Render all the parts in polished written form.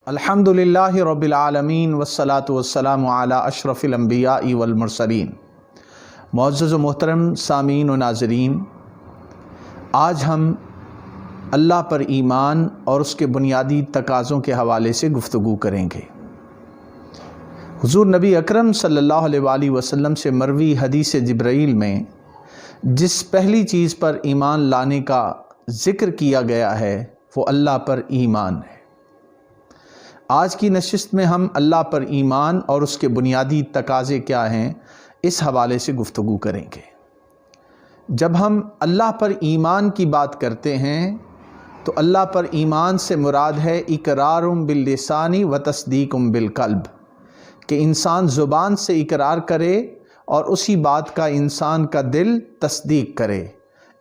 الحمدللہ رب العالمین والصلاة والسلام علی اشرف الانبیاء والمرسلین۔ معزز و محترم سامعین و ناظرین، آج ہم اللہ پر ایمان اور اس کے بنیادی تقاضوں کے حوالے سے گفتگو کریں گے۔ حضور نبی اکرم صلی اللہ علیہ وآلہ وسلم سے مروی حدیث جبرائیل میں جس پہلی چیز پر ایمان لانے کا ذکر کیا گیا ہے وہ اللہ پر ایمان ہے۔ آج کی نشست میں ہم اللہ پر ایمان اور اس کے بنیادی تقاضے کیا ہیں اس حوالے سے گفتگو کریں گے۔ جب ہم اللہ پر ایمان کی بات کرتے ہیں تو اللہ پر ایمان سے مراد ہے اقرار باللسان و تصدیق بالقلب، کہ انسان زبان سے اقرار کرے اور اسی بات کا انسان کا دل تصدیق کرے،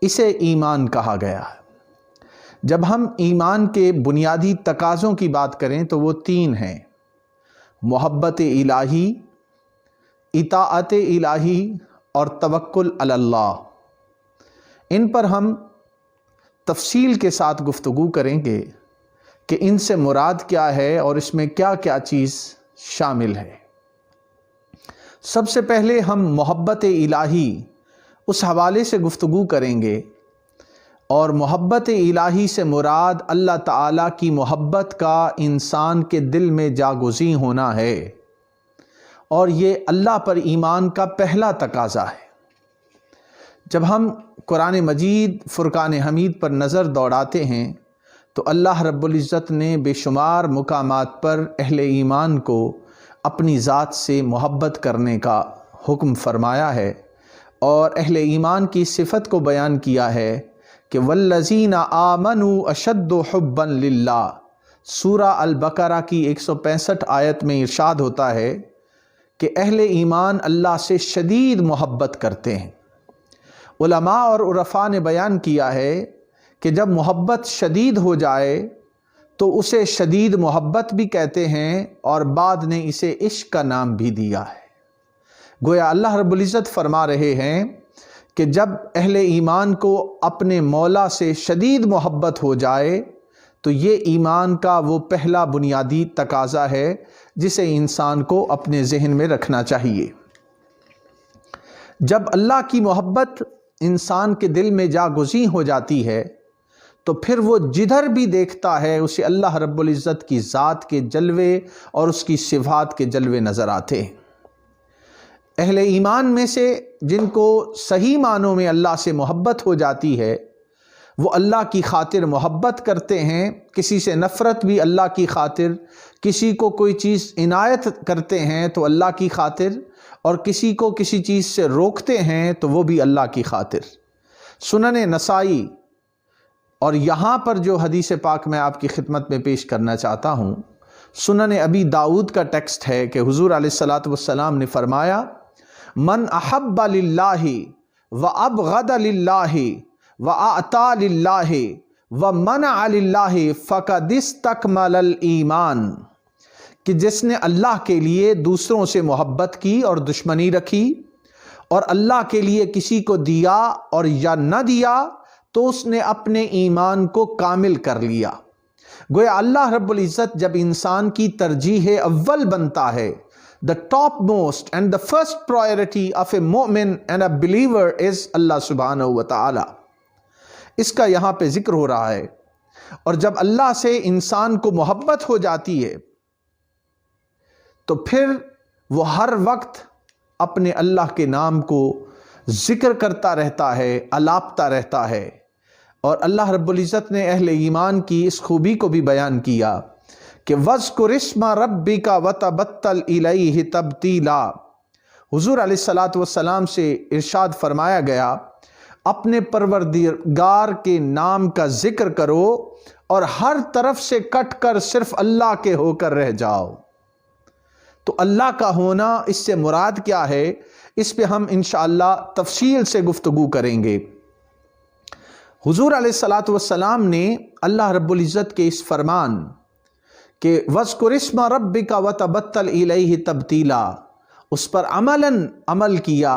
اسے ایمان کہا گیا ہے۔ جب ہم ایمان کے بنیادی تقاضوں کی بات کریں تو وہ تین ہیں: محبت الہی، اطاعت الہی اور توکل علی اللہ۔ ان پر ہم تفصیل کے ساتھ گفتگو کریں گے کہ ان سے مراد کیا ہے اور اس میں کیا کیا چیز شامل ہے۔ سب سے پہلے ہم محبت الہی اس حوالے سے گفتگو کریں گے، اور محبت الہی سے مراد اللہ تعالیٰ کی محبت کا انسان کے دل میں جاگزیں ہونا ہے، اور یہ اللہ پر ایمان کا پہلا تقاضا ہے۔ جب ہم قرآن مجید فرقان حمید پر نظر دوڑاتے ہیں تو اللہ رب العزت نے بے شمار مقامات پر اہل ایمان کو اپنی ذات سے محبت کرنے کا حکم فرمایا ہے، اور اہل ایمان کی صفت کو بیان کیا ہے کہ والذین آمنوا اشد حبا للہ۔ سورہ البقرہ کی 165 آیت میں ارشاد ہوتا ہے کہ اہل ایمان اللہ سے شدید محبت کرتے ہیں۔ علماء اور عرفاء نے بیان کیا ہے کہ جب محبت شدید ہو جائے تو اسے شدید محبت بھی کہتے ہیں، اور بعد نے اسے عشق کا نام بھی دیا ہے۔ گویا اللہ رب العزت فرما رہے ہیں کہ جب اہل ایمان کو اپنے مولا سے شدید محبت ہو جائے تو یہ ایمان کا وہ پہلا بنیادی تقاضا ہے جسے انسان کو اپنے ذہن میں رکھنا چاہیے۔ جب اللہ کی محبت انسان کے دل میں جاگزیں ہو جاتی ہے تو پھر وہ جدھر بھی دیکھتا ہے اسے اللہ رب العزت کی ذات کے جلوے اور اس کی صفات کے جلوے نظر آتے ہیں۔ اہل ایمان میں سے جن کو صحیح معنوں میں اللہ سے محبت ہو جاتی ہے وہ اللہ کی خاطر محبت کرتے ہیں، کسی سے نفرت بھی اللہ کی خاطر، کسی کو کوئی چیز عنایت کرتے ہیں تو اللہ کی خاطر، اور کسی کو کسی چیز سے روکتے ہیں تو وہ بھی اللہ کی خاطر۔ سنن نسائی، اور یہاں پر جو حدیث پاک میں آپ کی خدمت میں پیش کرنا چاہتا ہوں، سنن ابی داؤد کا ٹیکسٹ ہے کہ حضور علیہ الصلاۃ والسلام نے فرمایا: من احب للہ وابغض للہ واعطى للہ ومنع للہ فقد استکمل الایمان، کہ جس نے اللہ کے لیے دوسروں سے محبت کی اور دشمنی رکھی، اور اللہ کے لیے کسی کو دیا اور یا نہ دیا، تو اس نے اپنے ایمان کو کامل کر لیا۔ گویا اللہ رب العزت جب انسان کی ترجیح اول بنتا ہے، the topmost and the first priority of a mu'min and a believer is Allah subhanahu wa ta'ala، اس کا یہاں پہ ذکر ہو رہا ہے۔ اور جب اللہ سے انسان کو محبت ہو جاتی ہے تو پھر وہ ہر وقت اپنے اللہ کے نام کو ذکر کرتا رہتا ہے، الاپتا رہتا ہے۔ اور اللہ رب العزت نے اہل ایمان کی اس خوبی کو بھی بیان کیا کہ وَاذْكُرِ اسْمَ رَبِّكَ وَتَبَتَّلْ إِلَيْهِ تَبْتِيلًا۔ حضور علیہ الصلاۃ والسلام سے ارشاد فرمایا گیا، اپنے پروردگار کے نام کا ذکر کرو اور ہر طرف سے کٹ کر صرف اللہ کے ہو کر رہ جاؤ۔ تو اللہ کا ہونا اس سے مراد کیا ہے، اس پہ ہم انشاءاللہ تفصیل سے گفتگو کریں گے۔ حضور علیہ الصلاۃ والسلام نے اللہ رب العزت کے اس فرمان کہ وَاذْكُرِ اسْمَ رَبِّكَ وَتَبَتَّلْ إِلَيْهِ تَبْتِيلًا، اس پر عمل کیا،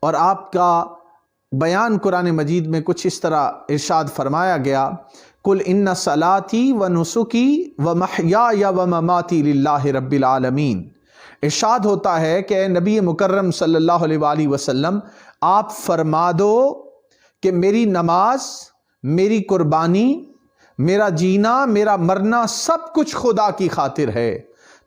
اور آپ کا بیان قرآن مجید میں کچھ اس طرح ارشاد فرمایا گیا، قل ان صلاتی و نسکی و محیای و مماتی للہ رب العالمین۔ ارشاد ہوتا ہے کہ اے نبی مکرم صلی اللہ علیہ وآلہ وسلم، آپ فرما دو کہ میری نماز، میری قربانی، میرا جینا، میرا مرنا سب کچھ خدا کی خاطر ہے۔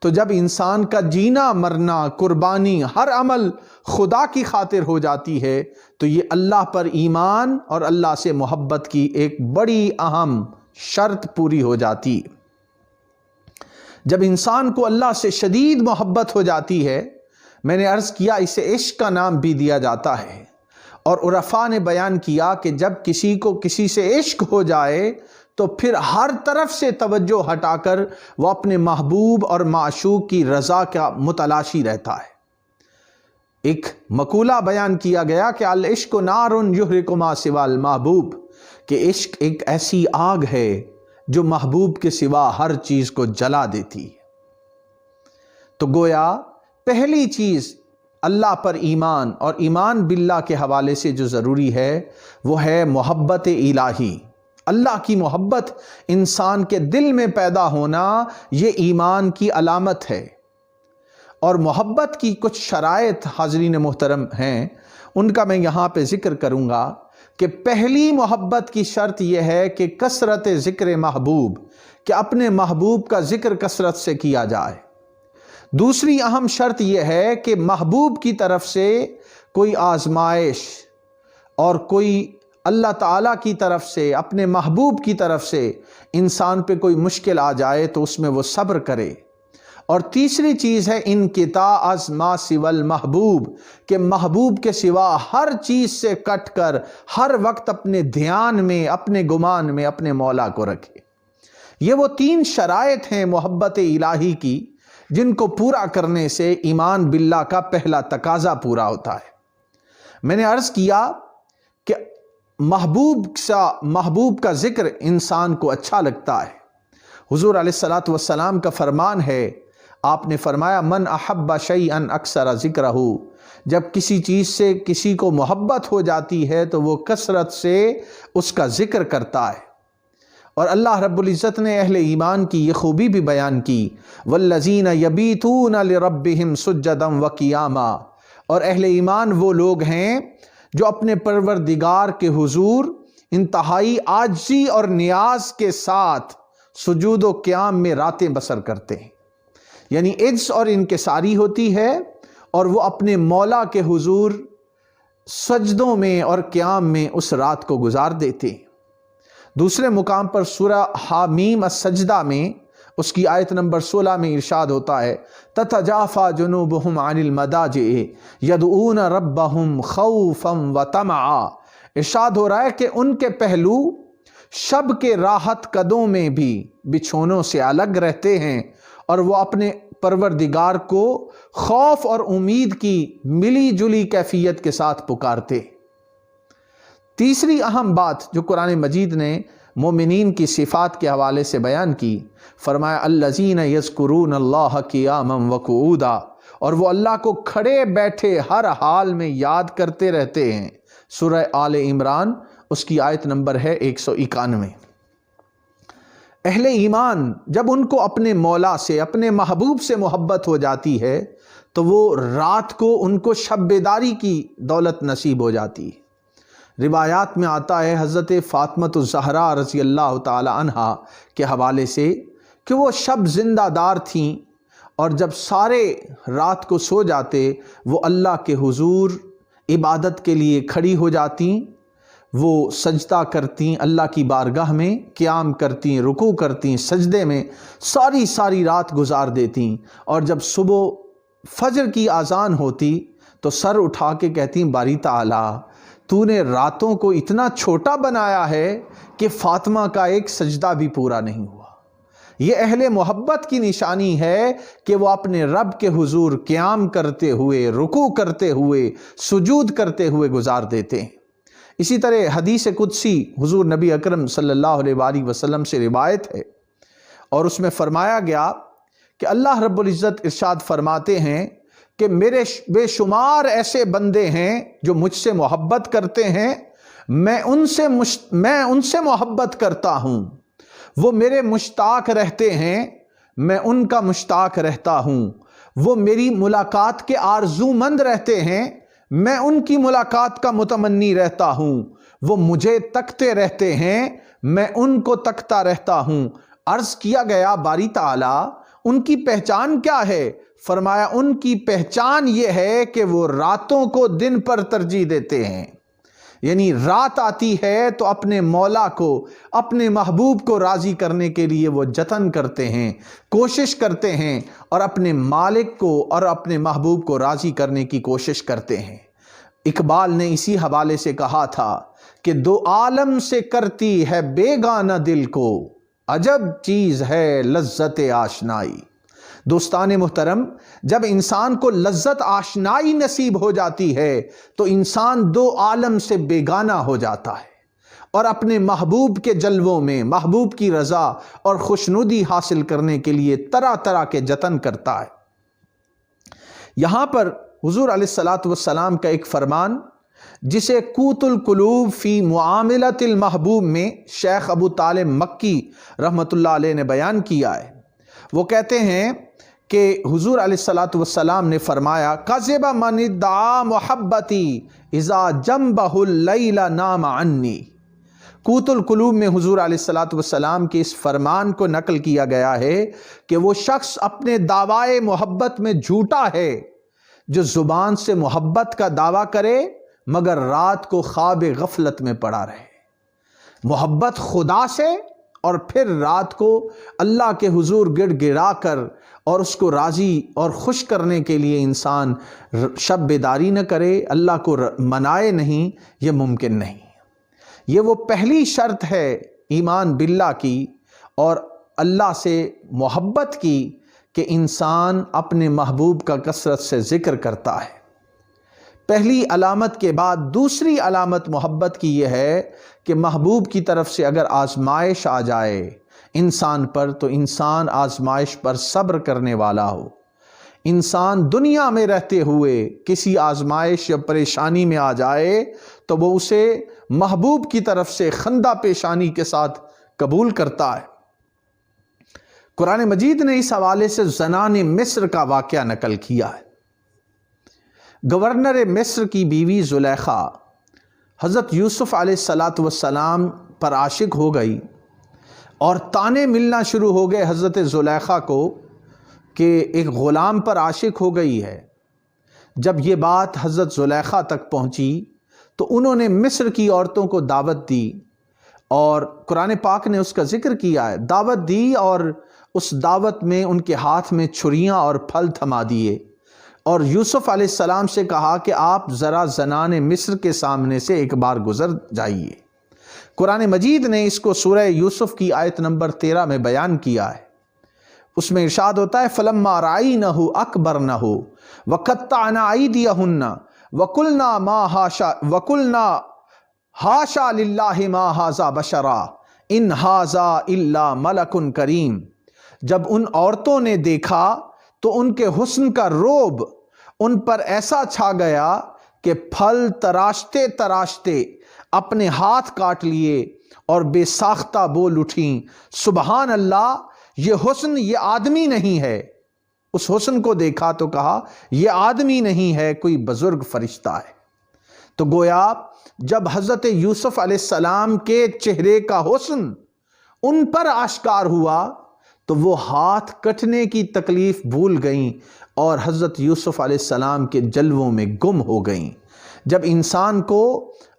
تو جب انسان کا جینا، مرنا، قربانی، ہر عمل خدا کی خاطر ہو جاتی ہے تو یہ اللہ پر ایمان اور اللہ سے محبت کی ایک بڑی اہم شرط پوری ہو جاتی۔ جب انسان کو اللہ سے شدید محبت ہو جاتی ہے، میں نے عرض کیا اسے عشق کا نام بھی دیا جاتا ہے، اور عرفاء نے بیان کیا کہ جب کسی کو کسی سے عشق ہو جائے تو پھر ہر طرف سے توجہ ہٹا کر وہ اپنے محبوب اور معشوق کی رضا کا متلاشی رہتا ہے۔ ایک مقولہ بیان کیا گیا کہ العشق نار یحرق ما سوى المحبوب، کہ عشق ایک ایسی آگ ہے جو محبوب کے سوا ہر چیز کو جلا دیتی ہے۔ تو گویا پہلی چیز اللہ پر ایمان اور ایمان باللہ کے حوالے سے جو ضروری ہے وہ ہے محبت الہی۔ اللہ کی محبت انسان کے دل میں پیدا ہونا یہ ایمان کی علامت ہے، اور محبت کی کچھ شرائط حاضرین محترم ہیں، ان کا میں یہاں پہ ذکر کروں گا کہ پہلی محبت کی شرط یہ ہے کہ کثرت ذکر محبوب، کہ اپنے محبوب کا ذکر کثرت سے کیا جائے۔ دوسری اہم شرط یہ ہے کہ محبوب کی طرف سے کوئی آزمائش اور کوئی اللہ تعالیٰ کی طرف سے، اپنے محبوب کی طرف سے انسان پہ کوئی مشکل آ جائے تو اس میں وہ صبر کرے۔ اور تیسری چیز ہے انقطاع از ما سوى المحبوب، کہ محبوب کے سوا ہر چیز سے کٹ کر ہر وقت اپنے دھیان میں، اپنے گمان میں اپنے مولا کو رکھے۔ یہ وہ تین شرائط ہیں محبت الہی کی جن کو پورا کرنے سے ایمان باللہ کا پہلا تقاضا پورا ہوتا ہے۔ میں نے عرض کیا کہ محبوب کا ذکر انسان کو اچھا لگتا ہے۔ حضور علیہ الصلاۃ والسلام کا فرمان ہے، آپ نے فرمایا من احب شیئا اکثر ذکرہ، جب کسی چیز سے کسی کو محبت ہو جاتی ہے تو وہ کثرت سے اس کا ذکر کرتا ہے۔ اور اللہ رب العزت نے اہل ایمان کی یہ خوبی بھی بیان کی، والذین یبیتون لربہم سجدا وقیاما، اور اہل ایمان وہ لوگ ہیں جو اپنے پروردگار کے حضور انتہائی عاجزی اور نیاز کے ساتھ سجود و قیام میں راتیں بسر کرتے ہیں، یعنی عجز اور انکساری ہوتی ہے اور وہ اپنے مولا کے حضور سجدوں میں اور قیام میں اس رات کو گزار دیتے ہیں۔ دوسرے مقام پر سورہ حامیم السجدہ میں اس کی آیت نمبر 16 میں ارشاد ہوتا ہے تتجافى جنوبهم عن المضاجع يدعون ربهم خوفا وطمعا، ارشاد ہو رہا ہے کہ ان کے پہلو شب کے راحت قدوں میں بھی بچھونوں سے الگ رہتے ہیں اور وہ اپنے پروردگار کو خوف اور امید کی ملی جلی کیفیت کے ساتھ پکارتے۔ تیسری اہم بات جو قرآن مجید نے مومنین کی صفات کے حوالے سے بیان کی، فرمایا الذین یذکرون اللہ قیاما وقعودا، اور وہ اللہ کو کھڑے بیٹھے ہر حال میں یاد کرتے رہتے ہیں۔ سورہ آل عمران اس کی آیت نمبر ہے 191۔ اہل ایمان جب ان کو اپنے مولا سے، اپنے محبوب سے محبت ہو جاتی ہے تو وہ رات کو ان کو شب بیداری کی دولت نصیب ہو جاتی ہے۔ روایات میں آتا ہے حضرت فاطمۃ الزہرا رضی اللہ تعالی عنہا کے حوالے سے کہ وہ شب زندہ دار تھیں، اور جب سارے رات کو سو جاتے وہ اللہ کے حضور عبادت کے لیے کھڑی ہو جاتیں، وہ سجدہ کرتیں اللہ کی بارگاہ میں، قیام کرتیں، رکوع کرتیں، سجدے میں ساری رات گزار دیتیں، اور جب صبح فجر کی اذان ہوتی تو سر اٹھا کے کہتیں باری تعالیٰ تو نے راتوں کو اتنا چھوٹا بنایا ہے کہ فاطمہ کا ایک سجدہ بھی پورا نہیں ہوا۔ یہ اہل محبت کی نشانی ہے کہ وہ اپنے رب کے حضور قیام کرتے ہوئے، رکوع کرتے ہوئے، سجود کرتے ہوئے گزار دیتے ہیں۔ اسی طرح حدیث قدسی حضور نبی اکرم صلی اللہ علیہ وآلہ وسلم سے روایت ہے، اور اس میں فرمایا گیا کہ اللہ رب العزت ارشاد فرماتے ہیں کہ میرے بے شمار ایسے بندے ہیں جو مجھ سے محبت کرتے ہیں، میں ان سے محبت کرتا ہوں، وہ میرے مشتاق رہتے ہیں، میں ان کا مشتاق رہتا ہوں، وہ میری ملاقات کے آرزو مند رہتے ہیں، میں ان کی ملاقات کا متمنی رہتا ہوں، وہ مجھے تکتے رہتے ہیں، میں ان کو تکتا رہتا ہوں۔ عرض کیا گیا باری تعالیٰ ان کی پہچان کیا ہے؟ فرمایا ان کی پہچان یہ ہے کہ وہ راتوں کو دن پر ترجیح دیتے ہیں، یعنی رات آتی ہے تو اپنے مولا کو، اپنے محبوب کو راضی کرنے کے لیے وہ جتن کرتے ہیں، کوشش کرتے ہیں، اور اپنے مالک کو اور اپنے محبوب کو راضی کرنے کی کوشش کرتے ہیں۔ اقبال نے اسی حوالے سے کہا تھا کہ دو عالم سے کرتی ہے بیگانہ دل کو، عجب چیز ہے لذت آشنائی۔ دوستان محترم، جب انسان کو لذت آشنائی نصیب ہو جاتی ہے تو انسان دو عالم سے بیگانہ ہو جاتا ہے اور اپنے محبوب کے جلووں میں محبوب کی رضا اور خوشنودی حاصل کرنے کے لیے طرح طرح کے جتن کرتا ہے۔ یہاں پر حضور علیہ الصلاۃ والسلام کا ایک فرمان جسے قوت القلوب فی معاملۃ المحبوب میں شیخ ابو طالب مکی رحمۃ اللہ علیہ نے بیان کیا ہے۔ وہ کہتے ہیں کہ حضور علیہ الصلاۃ والسلام نے فرمایا کذب من ادعا محبتی اذا جنبہ اللیل نام عنی۔ قوت القلوب میں حضور علیہ الصلاۃ والسلام کے اس فرمان کو نقل کیا گیا ہے کہ وہ شخص اپنے دعوائے محبت میں جھوٹا ہے جو زبان سے محبت کا دعویٰ کرے مگر رات کو خواب غفلت میں پڑا رہے۔ محبت خدا سے اور پھر رات کو اللہ کے حضور گڑ گڑا کر اور اس کو راضی اور خوش کرنے کے لیے انسان شب بیداری نہ کرے، اللہ کو منائے نہیں، یہ ممکن نہیں۔ یہ وہ پہلی شرط ہے ایمان باللہ کی اور اللہ سے محبت کی کہ انسان اپنے محبوب کا کثرت سے ذکر کرتا ہے۔ پہلی علامت کے بعد دوسری علامت محبت کی یہ ہے کہ محبوب کی طرف سے اگر آزمائش آ جائے انسان پر تو انسان آزمائش پر صبر کرنے والا ہو۔ انسان دنیا میں رہتے ہوئے کسی آزمائش یا پریشانی میں آ جائے تو وہ اسے محبوب کی طرف سے خندہ پیشانی کے ساتھ قبول کرتا ہے۔ قرآن مجید نے اس حوالے سے زنان مصر کا واقعہ نقل کیا ہے۔ گورنر مصر کی بیوی زلیخا حضرت یوسف علیہ السلام پر عاشق ہو گئی اور تانے ملنا شروع ہو گئے حضرت زلیخا کو کہ ایک غلام پر عاشق ہو گئی ہے۔ جب یہ بات حضرت زلیخا تک پہنچی تو انہوں نے مصر کی عورتوں کو دعوت دی اور قرآن پاک نے اس کا ذکر کیا ہے، دعوت دی اور اس دعوت میں ان کے ہاتھ میں چھریاں اور پھل تھما دیے اور یوسف علیہ السلام سے کہا کہ آپ ذرا زنان مصر کے سامنے سے ایک بار گزر جائیے۔ قرآن مجید نے اس کو سورہ یوسف کی آیت نمبر 13 میں بیان کیا ہے۔ اس میں ارشاد ہوتا ہے فَلَمَّا رَأَيْنَهُ أَكْبَرْنَهُ وَقَطَّعْنَا أَيْدِيَهُنَّ وَقُلْنَا حَاشَا لِلَّهِ مَا هَذَا بَشَرًا إِنْ هَذَا إِلَّا مَلَكٌ كَرِيمٌ۔ جب ان عورتوں نے دیکھا تو ان کے حسن کا رعب ان پر ایسا چھا گیا کہ پھل تراشتے تراشتے اپنے ہاتھ کاٹ لیے اور بے ساختہ بول اٹھیں سبحان اللہ، یہ حسن یہ آدمی نہیں ہے۔ اس حسن کو دیکھا تو کہا یہ آدمی نہیں ہے، کوئی بزرگ فرشتہ ہے۔ تو گویا جب حضرت یوسف علیہ السلام کے چہرے کا حسن ان پر آشکار ہوا تو وہ ہاتھ کٹنے کی تکلیف بھول گئیں اور حضرت یوسف علیہ السلام کے جلووں میں گم ہو گئیں۔ جب انسان کو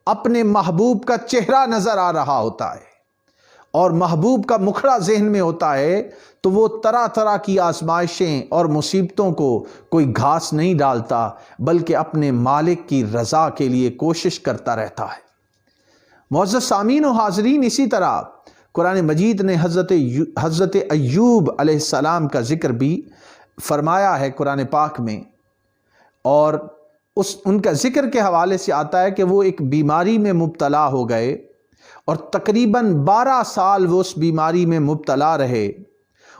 اپنے محبوب کا چہرہ نظر آ رہا ہوتا ہے اور محبوب کا مکھڑا ذہن میں ہوتا ہے تو وہ طرح طرح کی آزمائشیں اور مصیبتوں کو کوئی گھاس نہیں ڈالتا بلکہ اپنے مالک کی رضا کے لیے کوشش کرتا رہتا ہے۔ معزز سامعین و حاضرین، اسی طرح قرآن مجید نے حضرت ایوب علیہ السلام کا ذکر بھی فرمایا ہے قرآن پاک میں، اور ان کا ذکر کے حوالے سے آتا ہے کہ وہ ایک بیماری میں مبتلا ہو گئے اور تقریباً 12 سال وہ اس بیماری میں مبتلا رہے۔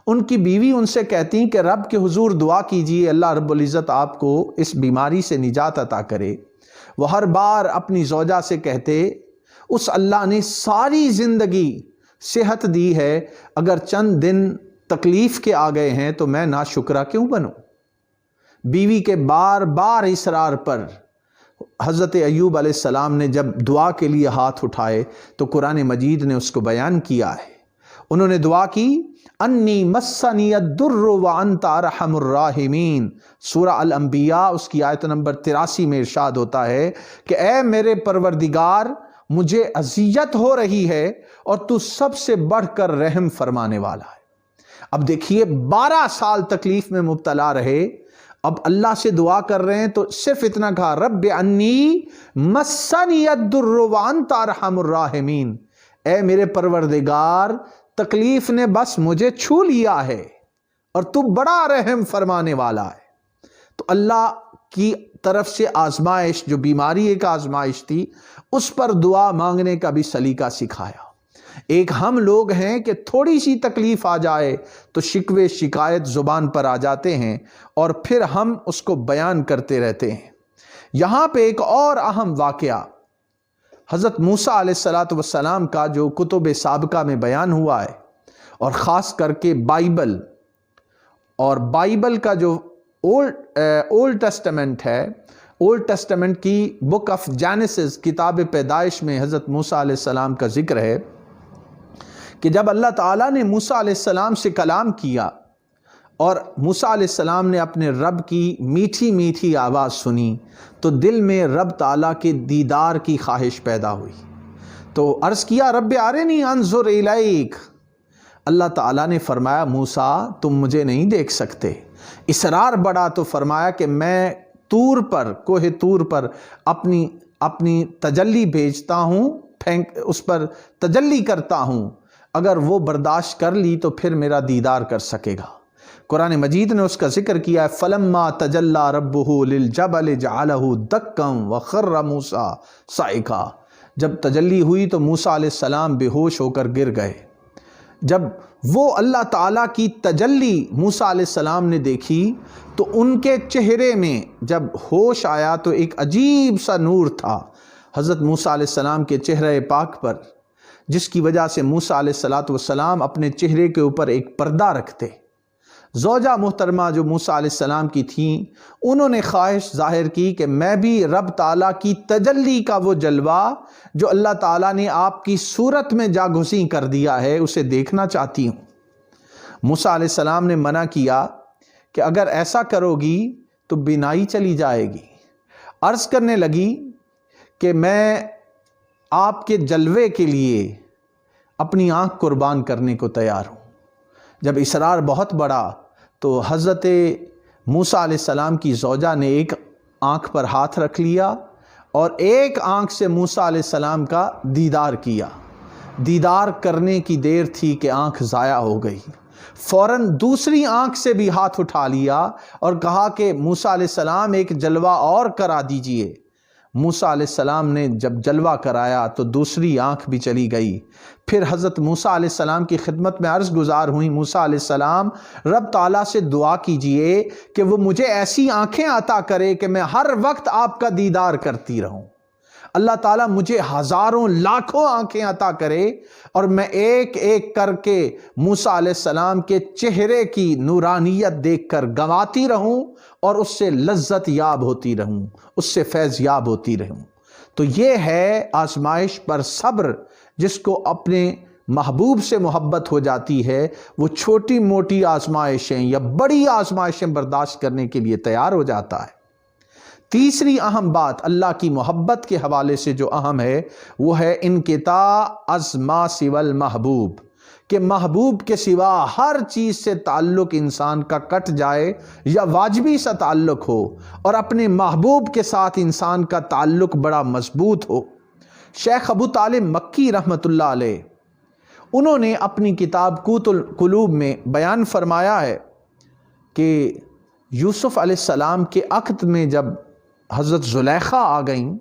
ان کی بیوی ان سے کہتی کہ رب کے حضور دعا کیجئے اللہ رب العزت آپ کو اس بیماری سے نجات عطا کرے۔ وہ ہر بار اپنی زوجہ سے کہتے اس اللہ نے ساری زندگی صحت دی ہے، اگر چند دن تکلیف کے آ گئے ہیں تو میں ناشکرہ کیوں بنوں؟ بیوی کے بار بار اصرار پر حضرت ایوب علیہ السلام نے جب دعا کے لیے ہاتھ اٹھائے تو قرآن مجید نے اس کو بیان کیا ہے۔ انہوں نے دعا کی انی مسنی الضر وانت ارحم الراحمین، سورہ الانبیاء اس کی آیت نمبر 83 میں ارشاد ہوتا ہے کہ اے میرے پروردگار مجھے اذیت ہو رہی ہے اور تو سب سے بڑھ کر رحم فرمانے والا ہے۔ اب دیکھیے 12 سال تکلیف میں مبتلا رہے، اب اللہ سے دعا کر رہے ہیں تو صرف اتنا کہا رب انی مسنی الضر وانت ارحم الراحمین، اے میرے پروردگار تکلیف نے بس مجھے چھو لیا ہے اور تو بڑا رحم فرمانے والا ہے۔ تو اللہ کی طرف سے آزمائش، جو بیماری ایک آزمائش تھی، اس پر دعا مانگنے کا بھی سلیقہ سکھایا۔ ایک ہم لوگ ہیں کہ تھوڑی سی تکلیف آ جائے تو شکوے شکایت زبان پر آ جاتے ہیں اور پھر ہم اس کو بیان کرتے رہتے ہیں۔ یہاں پہ ایک اور اہم واقعہ حضرت موسیٰ علیہ السلام کا جو کتب سابقہ میں بیان ہوا ہے، اور خاص کر کے بائبل اور بائبل کا جو اولڈ ٹیسٹمنٹ ہے، اولڈ ٹیسٹمنٹ کی بک آف جینیسس کتاب پیدائش میں حضرت موسیٰ علیہ السلام کا ذکر ہے کہ جب اللہ تعالیٰ نے موسیٰ علیہ السلام سے کلام کیا اور موسیٰ علیہ السلام نے اپنے رب کی میٹھی میٹھی آواز سنی تو دل میں رب تعالیٰ کے دیدار کی خواہش پیدا ہوئی، تو عرض کیا رب ارنی انظر الیک۔ اللہ تعالیٰ نے فرمایا موسیٰ تم مجھے نہیں دیکھ سکتے۔ اصرار بڑھا تو فرمایا کہ میں طور پر، کوہ طور پر اپنی تجلی بھیجتا ہوں، اس پر تجلی کرتا ہوں، اگر وہ برداشت کر لی تو پھر میرا دیدار کر سکے گا۔ قرآن مجید نے اس کا ذکر کیا ہے فَلَمَّا تَجَلَّى رَبُّهُ لِلْجَبَلِ جَعَلَهُ دَكًّا وَخَرَّ مُوسَىٰ صَعِقًا، جب تجلی ہوئی تو موسیٰ علیہ السلام بے ہوش ہو کر گر گئے۔ جب وہ اللہ تعالیٰ کی تجلی موسیٰ علیہ السلام نے دیکھی تو ان کے چہرے میں جب ہوش آیا تو ایک عجیب سا نور تھا حضرت موسیٰ علیہ السلام کے چہرے پاک پر، جس کی وجہ سے موسیٰ علیہ السلام اپنے چہرے کے اوپر ایک پردہ رکھتے۔ زوجہ محترمہ جو موسیٰ علیہ السلام کی تھیں، انہوں نے خواہش ظاہر کی کہ میں بھی رب تعالیٰ کی تجلی کا وہ جلوہ جو اللہ تعالیٰ نے آپ کی صورت میں جاگزیں کر دیا ہے اسے دیکھنا چاہتی ہوں۔ موسیٰ علیہ السلام نے منع کیا کہ اگر ایسا کرو گی تو بینائی چلی جائے گی۔ عرض کرنے لگی کہ میں آپ کے جلوے کے لیے اپنی آنکھ قربان کرنے کو تیار ہوں۔ جب اصرار بہت بڑھا تو حضرت موسیٰ علیہ السلام کی زوجہ نے ایک آنکھ پر ہاتھ رکھ لیا اور ایک آنکھ سے موسیٰ علیہ السلام کا دیدار کیا۔ دیدار کرنے کی دیر تھی کہ آنکھ ضائع ہو گئی۔ فوراً دوسری آنکھ سے بھی ہاتھ اٹھا لیا اور کہا کہ موسیٰ علیہ السلام ایک جلوہ اور کرا دیجئے۔ موسیٰ علیہ السلام نے جب جلوہ کرایا تو دوسری آنکھ بھی چلی گئی۔ پھر حضرت موسیٰ علیہ السلام کی خدمت میں عرض گزار ہوئی موسیٰ علیہ السلام رب تعالیٰ سے دعا کیجئے کہ وہ مجھے ایسی آنکھیں عطا کرے کہ میں ہر وقت آپ کا دیدار کرتی رہوں۔ اللہ تعالیٰ مجھے ہزاروں لاکھوں آنکھیں عطا کرے اور میں ایک ایک کر کے موسیٰ علیہ السلام کے چہرے کی نورانیت دیکھ کر گنواتی رہوں اور اس سے لذت یاب ہوتی رہوں، اس سے فیض یاب ہوتی رہوں۔ تو یہ ہے آزمائش پر صبر، جس کو اپنے محبوب سے محبت ہو جاتی ہے وہ چھوٹی موٹی آزمائشیں یا بڑی آزمائشیں برداشت کرنے کے لیے تیار ہو جاتا ہے۔ تیسری اہم بات اللہ کی محبت کے حوالے سے جو اہم ہے وہ ہے انقطاع از ما سوی المحبوب، کہ محبوب کے سوا ہر چیز سے تعلق انسان کا کٹ جائے یا واجبی سا تعلق ہو اور اپنے محبوب کے ساتھ انسان کا تعلق بڑا مضبوط ہو۔ شیخ ابو طالب مکی رحمۃ اللہ علیہ انہوں نے اپنی کتاب قوت القلوب میں بیان فرمایا ہے کہ یوسف علیہ السلام کے عقد میں جب حضرت زلیخا آ گئیں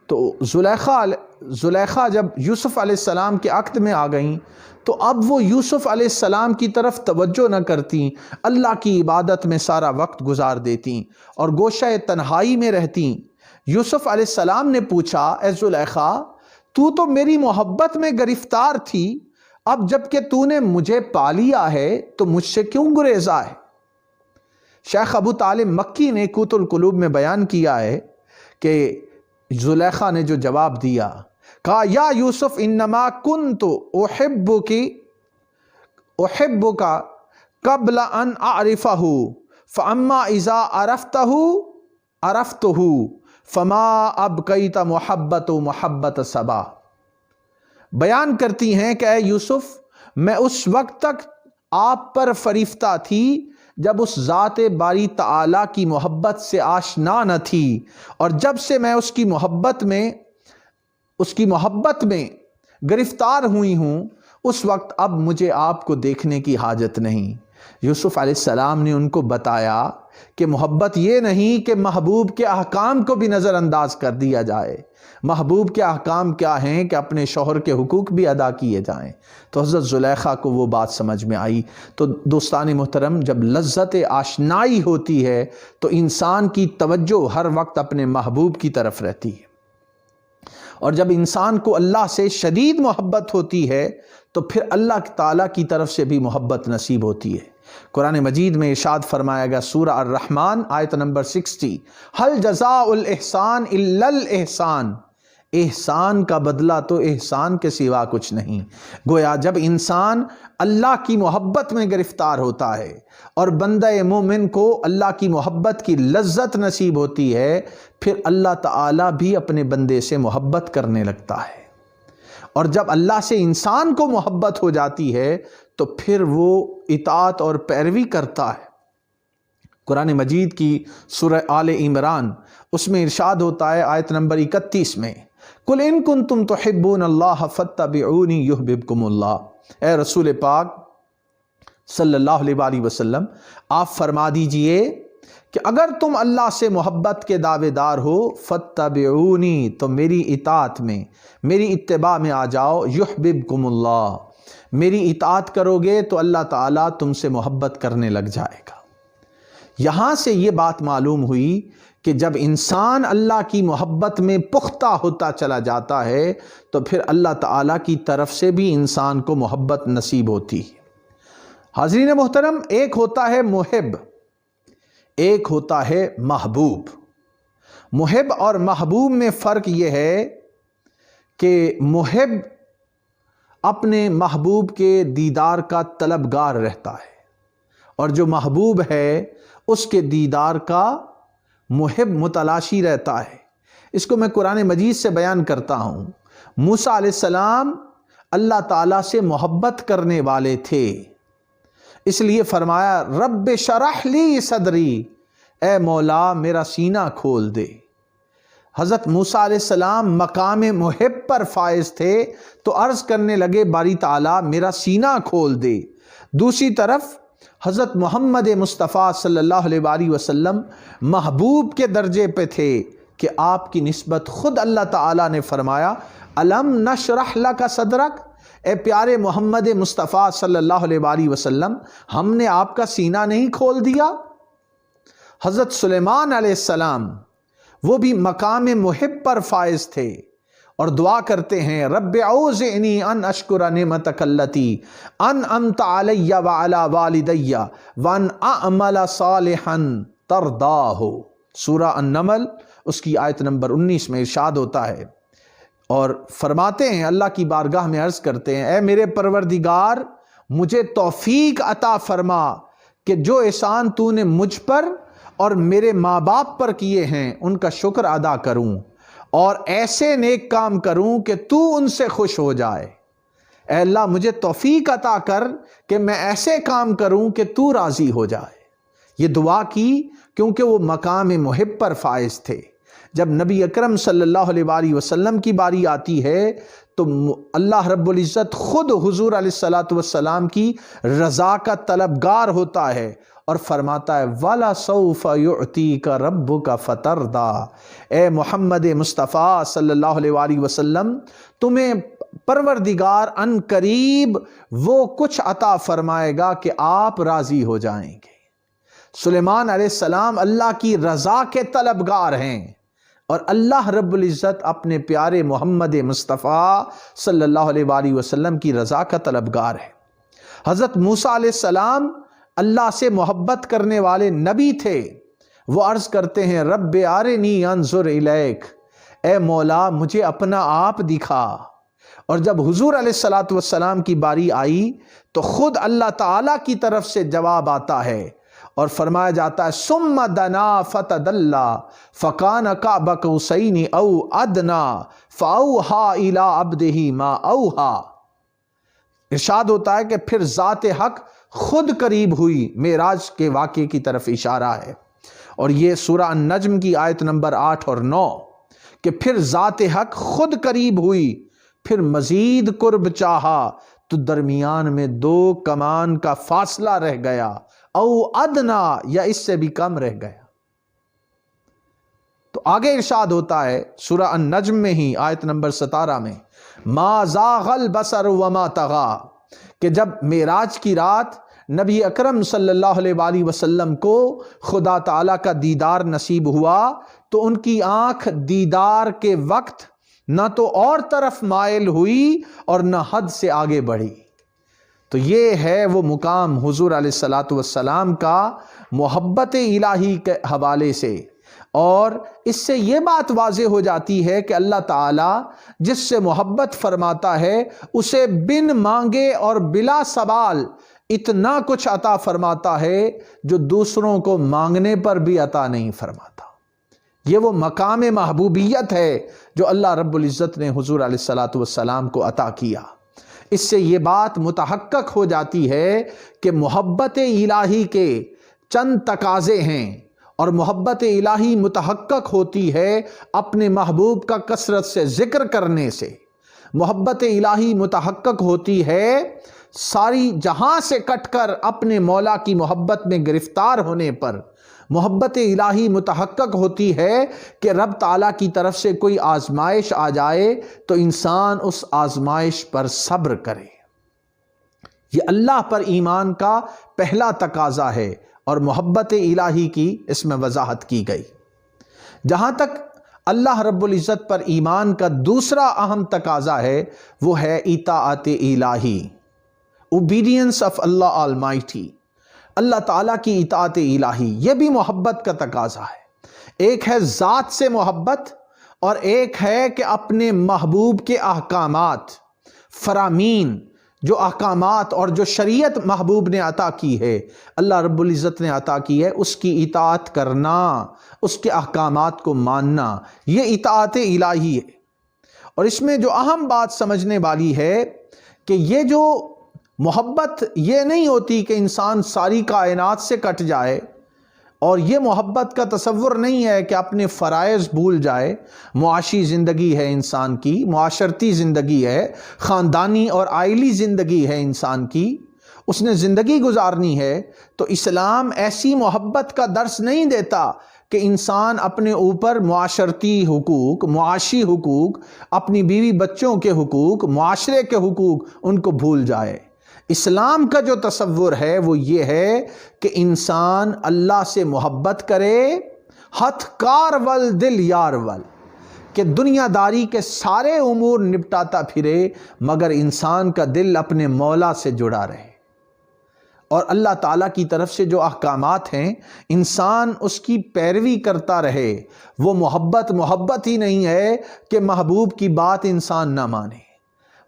تو زلیخا زلیخا جب یوسف علیہ السلام کے عقد میں آ گئیں تو اب وہ یوسف علیہ السلام کی طرف توجہ نہ کرتیں، اللہ کی عبادت میں سارا وقت گزار دیتیں اور گوشہ تنہائی میں رہتیں۔ یوسف علیہ السلام نے پوچھا، اے زلیخا تو تو میری محبت میں گرفتار تھی، اب جب کہ تو نے مجھے پا لیا ہے تو مجھ سے کیوں گریزا ہے؟ شیخ ابو طالب مکی نے قوت القلوب میں بیان کیا ہے کہ زلیخا نے جو جواب دیا، کہا یا یوسف انما کنت احبک قبل ان اعرفہ فاما اذا عرفتہ فما ابقیت محبت صبا۔ بیان کرتی ہیں کہ اے یوسف میں اس وقت تک آپ پر فریفتہ تھی جب اس ذات باری تعالیٰ کی محبت سے آشنا نہ تھی، اور جب سے میں اس کی محبت میں گرفتار ہوئی ہوں اس وقت اب مجھے آپ کو دیکھنے کی حاجت نہیں۔ یوسف علیہ السلام نے ان کو بتایا کہ محبت یہ نہیں کہ محبوب کے احکام کو بھی نظر انداز کر دیا جائے۔ محبوب کے احکام کیا ہیں کہ اپنے شوہر کے حقوق بھی ادا کیے جائیں۔ تو حضرت زلیخا کو وہ بات سمجھ میں آئی۔ تو دوستان محترم، جب لذت آشنائی ہوتی ہے تو انسان کی توجہ ہر وقت اپنے محبوب کی طرف رہتی ہے، اور جب انسان کو اللہ سے شدید محبت ہوتی ہے تو پھر اللہ تعالیٰ کی طرف سے بھی محبت نصیب ہوتی ہے۔ قرآن مجید میں ارشاد فرمایا گیا سورہ الرحمن آیت نمبر 60، هل جزاء الاحسان الا الاحسان، احسان کا بدلہ تو احسان کے سوا کچھ نہیں۔ گویا جب انسان اللہ کی محبت میں گرفتار ہوتا ہے اور بندہ مومن کو اللہ کی محبت کی لذت نصیب ہوتی ہے، پھر اللہ تعالیٰ بھی اپنے بندے سے محبت کرنے لگتا ہے، اور جب اللہ سے انسان کو محبت ہو جاتی ہے تو پھر وہ اطاعت اور پیروی کرتا ہے۔ قرآن مجید کی سورہ آل عمران اس میں ارشاد ہوتا ہے آیت نمبر 31 میں، قُلْ إِن كُنتُمْ تُحِبُّونَ اللَّهَ فَاتَّبِعُونِي يُحْبِبْكُمُ اللَّهُ۔ اے رسول پاک صلی اللہ علیہ وسلم، آپ فرما دیجئے کہ اگر تم اللہ سے محبت کے دعوے دار ہو، فَاتَّبِعُونِی، تو میری اطاعت میں، میری اتباع میں آ جاؤ، یحببکم اللہ، میری اطاعت کرو گے تو اللہ تعالیٰ تم سے محبت کرنے لگ جائے گا۔ یہاں سے یہ بات معلوم ہوئی کہ جب انسان اللہ کی محبت میں پختہ ہوتا چلا جاتا ہے تو پھر اللہ تعالیٰ کی طرف سے بھی انسان کو محبت نصیب ہوتی ہے۔ حاضرین محترم، ایک ہوتا ہے محب، ایک ہوتا ہے محبوب۔ محب اور محبوب میں فرق یہ ہے کہ محب اپنے محبوب کے دیدار کا طلبگار رہتا ہے، اور جو محبوب ہے اس کے دیدار کا محب متلاشی رہتا ہے۔ اس کو میں قرآن مجید سے بیان کرتا ہوں۔ موسیٰ علیہ السلام اللہ تعالیٰ سے محبت کرنے والے تھے، اس لیے فرمایا رب شرح لی صدری، اے مولا میرا سینہ کھول دے۔ حضرت موسیٰ علیہ السلام مقام محب پر فائز تھے تو عرض کرنے لگے باری تعالیٰ میرا سینہ کھول دے۔ دوسری طرف حضرت محمد مصطفیٰ صلی اللہ علیہ وسلم محبوب کے درجے پہ تھے کہ آپ کی نسبت خود اللہ تعالیٰ نے فرمایا الم نشرح لک صدرک، اے پیارے محمد مصطفیٰ صلی اللہ علیہ وسلم، ہم نے آپ کا سینہ نہیں کھول دیا؟ حضرت سلیمان علیہ السلام وہ بھی مقام محب پر فائز تھے اور دعا کرتے ہیں رب اوزعنی ان اشکر نعمتک التی انعمت علی وعلی والدی وان اعمل صالحا ترضاہ۔ سورہ النمل اس کی آیت نمبر 19 میں ارشاد ہوتا ہے، اور فرماتے ہیں اللہ کی بارگاہ میں عرض کرتے ہیں اے میرے پروردگار مجھے توفیق عطا فرما کہ جو احسان تو نے مجھ پر اور میرے ماں باپ پر کیے ہیں ان کا شکر ادا کروں، اور ایسے نیک کام کروں کہ تو ان سے خوش ہو جائے۔ اے اللہ مجھے توفیق عطا کر کہ میں ایسے کام کروں کہ تو راضی ہو جائے۔ یہ دعا کی کیونکہ وہ مقام محب پر فائز تھے۔ جب نبی اکرم صلی اللہ علیہ وسلم کی باری آتی ہے تو اللہ رب العزت خود حضور علیہ الصلوۃ والسلام کی رضا کا طلبگار ہوتا ہے اور فرماتا ہے وَلَا سَوْفَ يُعْتِيكَ رَبُّكَ فَتَرْضَى، اے محمد مصطفیٰ صلی اللہ علیہ وآلہ وسلم، تمہیں پروردگار ان قریب وہ کچھ عطا فرمائے گا کہ آپ راضی ہو جائیں گے۔ سلیمان علیہ السلام اللہ کی رضا کے طلبگار ہیں، اور اللہ رب العزت اپنے پیارے محمد مصطفیٰ صلی اللہ علیہ وآلہ وسلم کی رضا کا طلبگار ہے۔ حضرت موسیٰ علیہ السلام اللہ سے محبت کرنے والے نبی تھے۔ وہ عرض کرتے ہیں رب ارنی انظر الیک، اے مولا مجھے اپنا آپ دکھا۔ اور جب حضور علیہ السلام کی باری آئی تو خود اللہ تعالیٰ کی طرف سے جواب آتا ہے اور فرمایا جاتا ہے ثم دنا فتدلی فکان قاب قوسین او ادنا فاوحی الی عبدہ ما اوحی۔ ارشاد ہوتا ہے کہ پھر ذات حق خود قریب ہوئی، معراج کے واقعے کی طرف اشارہ ہے، اور یہ سورہ النجم کی آیت نمبر 8 اور 9 کہ پھر ذات حق خود قریب ہوئی، پھر مزید قرب چاہا تو درمیان میں 2 کمان کا فاصلہ رہ گیا، او ادنا یا اس سے بھی کم رہ گیا۔ تو آگے ارشاد ہوتا ہے سورہ النجم میں ہی آیت نمبر 17 میں ما زاغ البصر وما طغى، کہ جب معراج کی رات نبی اکرم صلی اللہ علیہ وآلہ وسلم کو خدا تعالیٰ کا دیدار نصیب ہوا تو ان کی آنکھ دیدار کے وقت نہ تو اور طرف مائل ہوئی اور نہ حد سے آگے بڑھی۔ تو یہ ہے وہ مقام حضور علیہ السلام کا محبت الہی کے حوالے سے، اور اس سے یہ بات واضح ہو جاتی ہے کہ اللہ تعالیٰ جس سے محبت فرماتا ہے اسے بن مانگے اور بلا سوال اتنا کچھ عطا فرماتا ہے جو دوسروں کو مانگنے پر بھی عطا نہیں فرماتا۔ یہ وہ مقام محبوبیت ہے جو اللہ رب العزت نے حضور علیہ السلام کو عطا کیا۔ اس سے یہ بات متحقق ہو جاتی ہے کہ محبت الہی کے چند تقاضے ہیں، اور محبت الہی متحقق ہوتی ہے اپنے محبوب کا کثرت سے ذکر کرنے سے۔ محبت الہی متحقق ہوتی ہے ساری جہاں سے کٹ کر اپنے مولا کی محبت میں گرفتار ہونے پر۔ محبت الہی متحقق ہوتی ہے کہ رب تعالیٰ کی طرف سے کوئی آزمائش آ جائے تو انسان اس آزمائش پر صبر کرے۔ یہ اللہ پر ایمان کا پہلا تقاضا ہے، اور محبت الہی کی اس میں وضاحت کی گئی۔ جہاں تک اللہ رب العزت پر ایمان کا دوسرا اہم تقاضا ہے وہ ہے اطاعت الہی، اوبیڈینس آف اللہ آلمائٹی، اللہ تعالیٰ کی اطاعت الہی۔ یہ بھی محبت کا تقاضا ہے۔ ایک ہے ذات سے محبت، اور ایک ہے کہ اپنے محبوب کے احکامات، فرامین، جو احکامات اور جو شریعت محبوب نے عطا کی ہے، اللہ رب العزت نے عطا کی ہے، اس کی اطاعت کرنا، اس کے احکامات کو ماننا، یہ اطاعت الہی ہے۔ اور اس میں جو اہم بات سمجھنے والی ہے کہ یہ جو محبت یہ نہیں ہوتی کہ انسان ساری کائنات سے کٹ جائے، اور یہ محبت کا تصور نہیں ہے کہ اپنے فرائض بھول جائے۔ معاشی زندگی ہے انسان کی، معاشرتی زندگی ہے، خاندانی اور عائلی زندگی ہے انسان کی، اس نے زندگی گزارنی ہے۔ تو اسلام ایسی محبت کا درس نہیں دیتا کہ انسان اپنے اوپر معاشرتی حقوق، معاشی حقوق، اپنی بیوی بچوں کے حقوق، معاشرے کے حقوق ان کو بھول جائے۔ اسلام کا جو تصور ہے وہ یہ ہے کہ انسان اللہ سے محبت کرے، ہتھ کار ول دل یار ول، کہ دنیا داری کے سارے امور نپٹاتا پھرے مگر انسان کا دل اپنے مولا سے جڑا رہے، اور اللہ تعالیٰ کی طرف سے جو احکامات ہیں انسان اس کی پیروی کرتا رہے۔ وہ محبت ہی نہیں ہے کہ محبوب کی بات انسان نہ مانے۔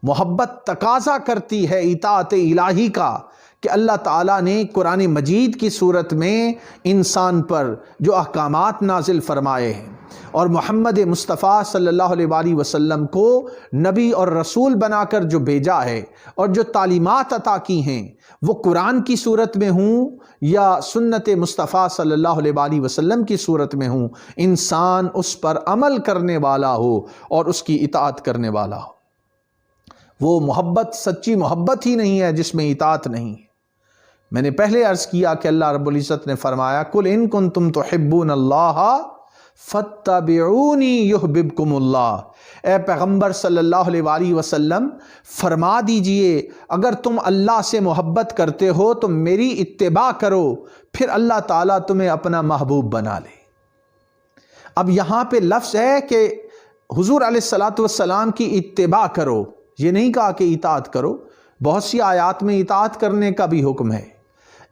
محبت تقاضا کرتی ہے اطاعت الہی کا، کہ اللہ تعالیٰ نے قرآن مجید کی صورت میں انسان پر جو احکامات نازل فرمائے ہیں، اور محمد مصطفیٰ صلی اللہ علیہ وآلہ وسلم کو نبی اور رسول بنا کر جو بھیجا ہے، اور جو تعلیمات عطا کی ہیں وہ قرآن کی صورت میں ہوں یا سنت مصطفیٰ صلی اللہ علیہ وآلہ وسلم کی صورت میں ہوں، انسان اس پر عمل کرنے والا ہو اور اس کی اطاعت کرنے والا ہو۔ وہ محبت سچی محبت ہی نہیں ہے جس میں اطاعت نہیں ہے۔ میں نے پہلے عرض کیا کہ اللہ رب العزت نے فرمایا قل ان کنتم تحبون اللہ فاتبعونی یحببکم اللہ، اے پیغمبر صلی اللہ علیہ وآلہ وسلم فرما دیجئے اگر تم اللہ سے محبت کرتے ہو تو میری اتباع کرو، پھر اللہ تعالیٰ تمہیں اپنا محبوب بنا لے۔ اب یہاں پہ لفظ ہے کہ حضور علیہ السلام کی اتباع کرو، یہ نہیں کہا کہ اطاعت کرو۔ بہت سی آیات میں اطاعت کرنے کا بھی حکم ہے۔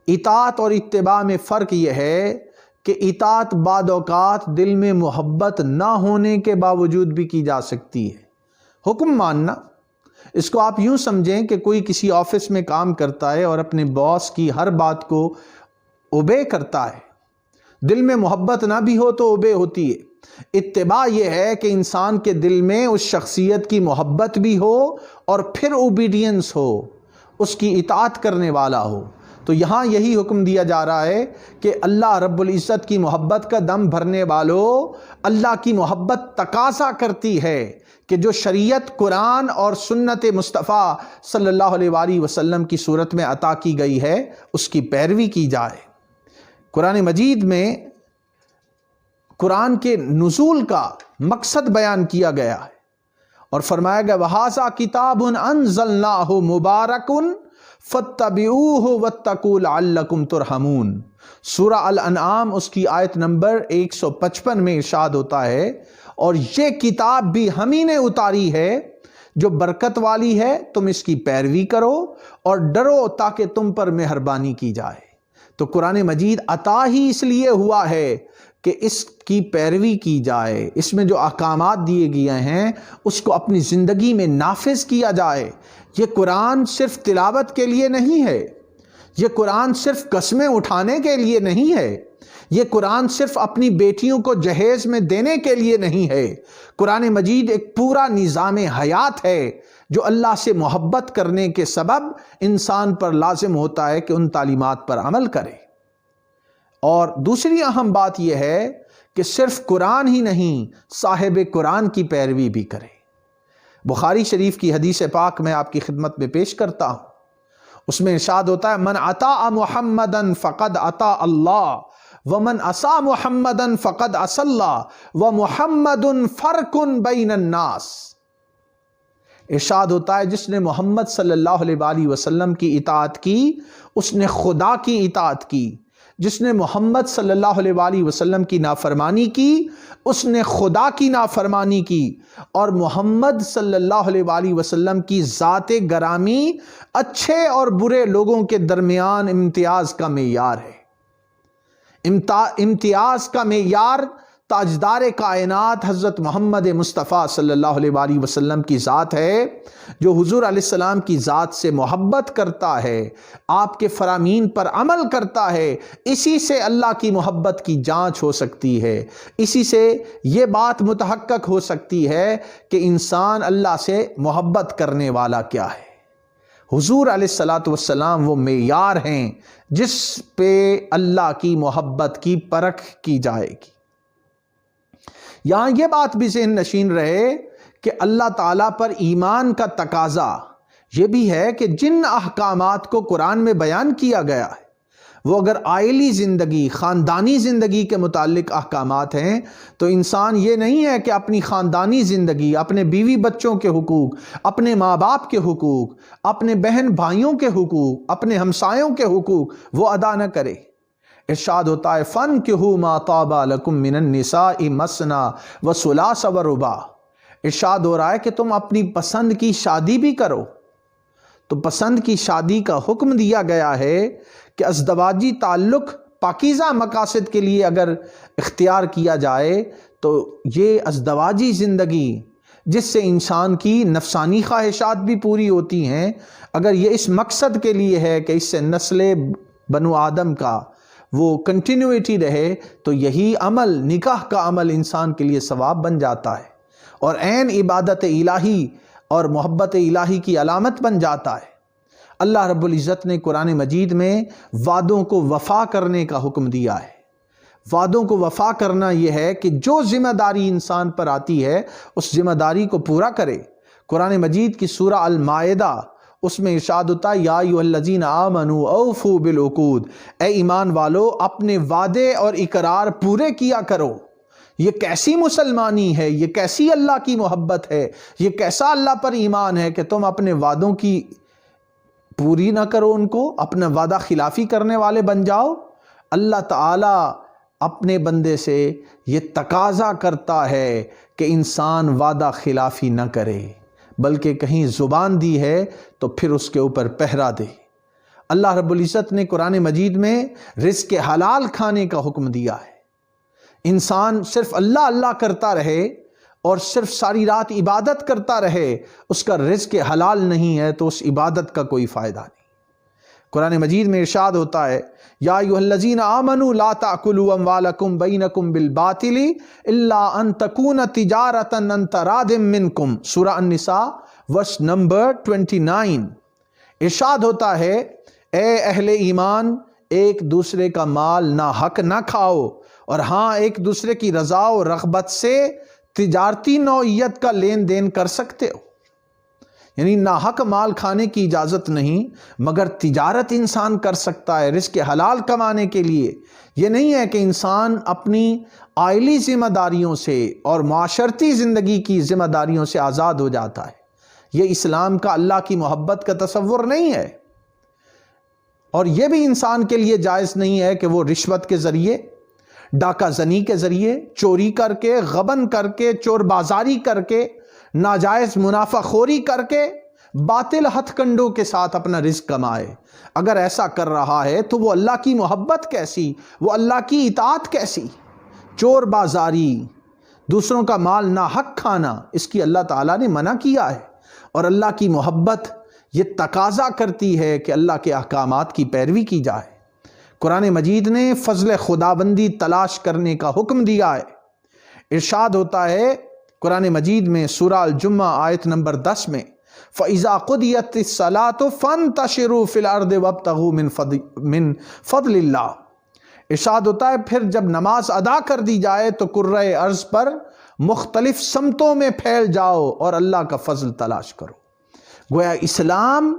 اطاعت اور اتباع میں فرق یہ ہے کہ اطاعت بعض اوقات دل میں محبت نہ ہونے کے باوجود بھی کی جا سکتی ہے۔ حکم ماننا، اس کو آپ یوں سمجھیں کہ کوئی کسی آفس میں کام کرتا ہے اور اپنے باس کی ہر بات کو اوبے کرتا ہے، دل میں محبت نہ بھی ہو تو اوبے ہوتی ہے۔ اتباع یہ ہے کہ انسان کے دل میں اس شخصیت کی محبت بھی ہو اور پھر اوبیڈینس ہو، اس کی اطاعت کرنے والا ہو۔ تو یہاں یہی حکم دیا جا رہا ہے کہ اللہ رب العزت کی محبت کا دم بھرنے والوں، اللہ کی محبت تقاضا کرتی ہے کہ جو شریعت قرآن اور سنت مصطفیٰ صلی اللہ علیہ وآلہ وسلم کی صورت میں عطا کی گئی ہے اس کی پیروی کی جائے۔ قرآن مجید میں قرآن کے نزول کا مقصد بیان کیا گیا ہے اور فرمایا گیا وَهَذَا كِتَابٌ أَنزَلْنَاهُ مُبَارَكٌ فَاتَّبِعُوهُ وَاتَّقُوا لَعَلَّكُمْ تُرْحَمُونَ۔ سورہ الانعام اس کی آیت نمبر 155 میں ارشاد ہوتا ہے اور یہ کتاب بھی ہم ہی نے اتاری ہے جو برکت والی ہے، تم اس کی پیروی کرو اور ڈرو تاکہ تم پر مہربانی کی جائے۔ تو قرآن مجید عطا ہی اس لیے ہوا ہے کہ اس کی پیروی کی جائے، اس میں جو احکامات دیے گئے ہیں اس کو اپنی زندگی میں نافذ کیا جائے۔ یہ قرآن صرف تلاوت کے لیے نہیں ہے، یہ قرآن صرف قسمیں اٹھانے کے لیے نہیں ہے، یہ قرآن صرف اپنی بیٹیوں کو جہیز میں دینے کے لیے نہیں ہے۔ قرآن مجید ایک پورا نظام حیات ہے جو اللہ سے محبت کرنے کے سبب انسان پر لازم ہوتا ہے کہ ان تعلیمات پر عمل کرے۔ اور دوسری اہم بات یہ ہے کہ صرف قرآن ہی نہیں، صاحب قرآن کی پیروی بھی کرے۔ بخاری شریف کی حدیث پاک میں آپ کی خدمت میں پیش کرتا ہوں، اس میں ارشاد ہوتا ہے من اطاع محمدا فقد اطاع اللہ ومن عصى محمدا فقد عصى اللہ ومحمد فرق بین الناس۔ ارشاد ہوتا ہے جس نے محمد صلی اللہ علیہ وآلہ وسلم کی اطاعت کی اس نے خدا کی اطاعت کی، جس نے محمد صلی اللہ علیہ وآلہ وسلم کی نافرمانی کی اس نے خدا کی نافرمانی کی، اور محمد صلی اللہ علیہ وآلہ وسلم کی ذات گرامی اچھے اور برے لوگوں کے درمیان امتیاز کا معیار ہے۔ امتیاز کا معیار تاجدار کائنات حضرت محمد مصطفیٰ صلی اللہ علیہ وآلہ وسلم کی ذات ہے، جو حضور علیہ السلام کی ذات سے محبت کرتا ہے، آپ کے فرامین پر عمل کرتا ہے، اسی سے اللہ کی محبت کی جانچ ہو سکتی ہے، اسی سے یہ بات متحقق ہو سکتی ہے کہ انسان اللہ سے محبت کرنے والا کیا ہے۔ حضور علیہ السلام وہ معیار ہیں جس پہ اللہ کی محبت کی پرکھ کی جائے گی۔ یہاں یہ بات بھی ذہن نشین رہے کہ اللہ تعالیٰ پر ایمان کا تقاضا یہ بھی ہے کہ جن احکامات کو قرآن میں بیان کیا گیا ہے وہ اگر عائلی زندگی، خاندانی زندگی کے متعلق احکامات ہیں تو انسان یہ نہیں ہے کہ اپنی خاندانی زندگی، اپنے بیوی بچوں کے حقوق، اپنے ماں باپ کے حقوق، اپنے بہن بھائیوں کے حقوق، اپنے ہمسایوں کے حقوق وہ ادا نہ کرے۔ ارشاد ہوتا ہے فَانْكِحُوا مَا طَابَ لَكُم مِّنَ النِّسَاءِ مَثْنَىٰ وَثُلَاثَ وَرُبَاعَ۔ ارشاد ہو رہا ہے کہ تم اپنی پسند کی شادی بھی کرو۔ تو پسند کی شادی کا حکم دیا گیا ہے کہ ازدواجی تعلق پاکیزہ مقاصد کے لیے اگر اختیار کیا جائے تو یہ ازدواجی زندگی جس سے انسان کی نفسانی خواہشات بھی پوری ہوتی ہیں، اگر یہ اس مقصد کے لیے ہے کہ اس سے نسل بنو آدم کا وہ کنٹینیوٹی رہے تو یہی عمل، نکاح کا عمل انسان کے لیے ثواب بن جاتا ہے اور عین عبادت الہی اور محبت الہی کی علامت بن جاتا ہے۔ اللہ رب العزت نے قرآن مجید میں وعدوں کو وفا کرنے کا حکم دیا ہے۔ وعدوں کو وفا کرنا یہ ہے کہ جو ذمہ داری انسان پر آتی ہے اس ذمہ داری کو پورا کرے۔ قرآن مجید کی سورہ المائدہ اس میں ارشاد ہوتا ہے یا ایھا الذین آمنوا اوفوا بالعقود، اے ایمان والو اپنے وعدے اور اقرار پورے کیا کرو۔ یہ کیسی مسلمانی ہے، یہ کیسی اللہ کی محبت ہے، یہ کیسا اللہ پر ایمان ہے کہ تم اپنے وعدوں کی پوری نہ کرو، ان کو اپنا وعدہ خلافی کرنے والے بن جاؤ۔ اللہ تعالیٰ اپنے بندے سے یہ تقاضا کرتا ہے کہ انسان وعدہ خلافی نہ کرے، بلکہ کہیں زبان دی ہے تو پھر اس کے اوپر پہرا دے۔ اللہ رب العزت نے قرآن مجید میں رزق حلال کھانے کا حکم دیا ہے۔ انسان صرف اللہ اللہ کرتا رہے اور صرف ساری رات عبادت کرتا رہے، اس کا رزق حلال نہیں ہے تو اس عبادت کا کوئی فائدہ نہیں۔ قرآن مجید میں ارشاد ہوتا ہے یا ایھا الذین آمنوا لا تأکلوا اموالکم بینکم بالباطل الا ان تکون تجارۃ عن تراض منکم، سورہ النساء ورس نمبر 29۔ ارشاد ہوتا ہے اے اہل ایمان، ایک دوسرے کا مال ناحق نہ کھاؤ، اور ہاں ایک دوسرے کی رضا و رغبت سے تجارتی نوعیت کا لین دین کر سکتے ہو۔ یعنی ناحق مال کھانے کی اجازت نہیں، مگر تجارت انسان کر سکتا ہے رزق حلال کمانے کے لیے۔ یہ نہیں ہے کہ انسان اپنی آئلی ذمہ داریوں سے اور معاشرتی زندگی کی ذمہ داریوں سے آزاد ہو جاتا ہے۔ یہ اسلام کا اللہ کی محبت کا تصور نہیں ہے، اور یہ بھی انسان کے لیے جائز نہیں ہے کہ وہ رشوت کے ذریعے، ڈاکہ زنی کے ذریعے، چوری کر کے، غبن کر کے، چور بازاری کر کے، ناجائز منافع خوری کر کے، باطل ہتھ کنڈوں کے ساتھ اپنا رزق کمائے۔ اگر ایسا کر رہا ہے تو وہ اللہ کی محبت کیسی، وہ اللہ کی اطاعت کیسی؟ چور بازاری، دوسروں کا مال ناحق کھانا، اس کی اللہ تعالیٰ نے منع کیا ہے، اور اللہ کی محبت یہ تقاضا کرتی ہے کہ اللہ کے احکامات کی پیروی کی جائے۔ قرآن مجید نے فضل خداوندی تلاش کرنے کا حکم دیا ہے۔ ارشاد ہوتا ہے قرآن مجید میں سورہ الجمعہ آیت نمبر 10 میں فَإِذَا قُضِيَتِ الصَّلَاةُ فَانْتَشِرُوا فِي الْأَرْضِ وَابْتَغُوا مِنْ فَضْلِ اللَّهِ۔ ارشاد ہوتا ہے پھر جب نماز ادا کر دی جائے تو کرۂ ارض پر مختلف سمتوں میں پھیل جاؤ اور اللہ کا فضل تلاش کرو۔ گویا اسلام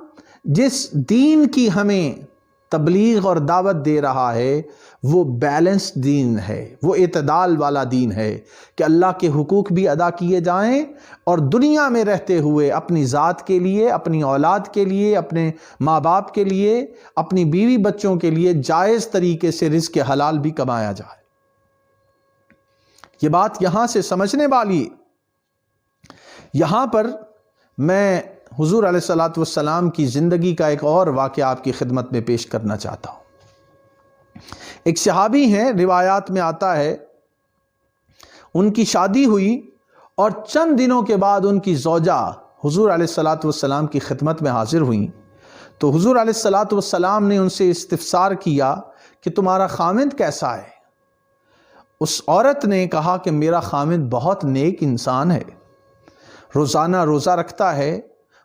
جس دین کی ہمیں تبلیغ اور دعوت دے رہا ہے وہ بیلنس دین ہے، وہ اعتدال والا دین ہے کہ اللہ کے حقوق بھی ادا کیے جائیں، اور دنیا میں رہتے ہوئے اپنی ذات کے لیے، اپنی اولاد کے لیے، اپنے ماں باپ کے لیے، اپنی بیوی بچوں کے لیے جائز طریقے سے رزق حلال بھی کمایا جائے۔ یہ بات یہاں سے سمجھنے والی۔ یہاں پر میں حضور علیہ الصلوۃ والسلام کی زندگی کا ایک اور واقعہ آپ کی خدمت میں پیش کرنا چاہتا ہوں۔ ایک صحابی ہیں، روایات میں آتا ہے ان کی شادی ہوئی اور چند دنوں کے بعد ان کی زوجہ حضور علیہ الصلوۃ والسلام کی خدمت میں حاضر ہوئیں، تو حضور علیہ الصلوۃ والسلام نے ان سے استفسار کیا کہ تمہارا خامند کیسا ہے؟ اس عورت نے کہا کہ میرا خامند بہت نیک انسان ہے، روزانہ روزہ رکھتا ہے،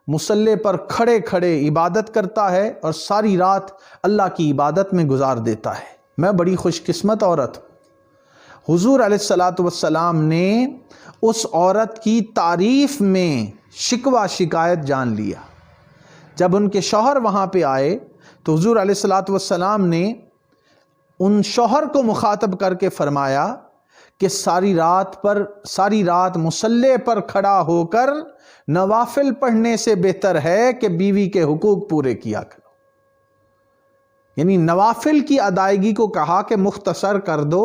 مصلی پر کھڑے کھڑے عبادت کرتا ہے اور ساری رات اللہ کی عبادت میں گزار دیتا ہے، میں بڑی خوش قسمت عورت ہوں۔ حضور علیہ الصلوۃ والسلام نے اس عورت کی تعریف میں شکوہ شکایت جان لیا۔ جب ان کے شوہر وہاں پہ آئے تو حضور علیہ الصلوۃ والسلام نے ان شوہر کو مخاطب کر کے فرمایا کہ ساری رات مصلی پر کھڑا ہو کر نوافل پڑھنے سے بہتر ہے کہ بیوی کے حقوق پورے کیا کرو۔ یعنی نوافل کی ادائیگی کو کہا کہ مختصر کر دو،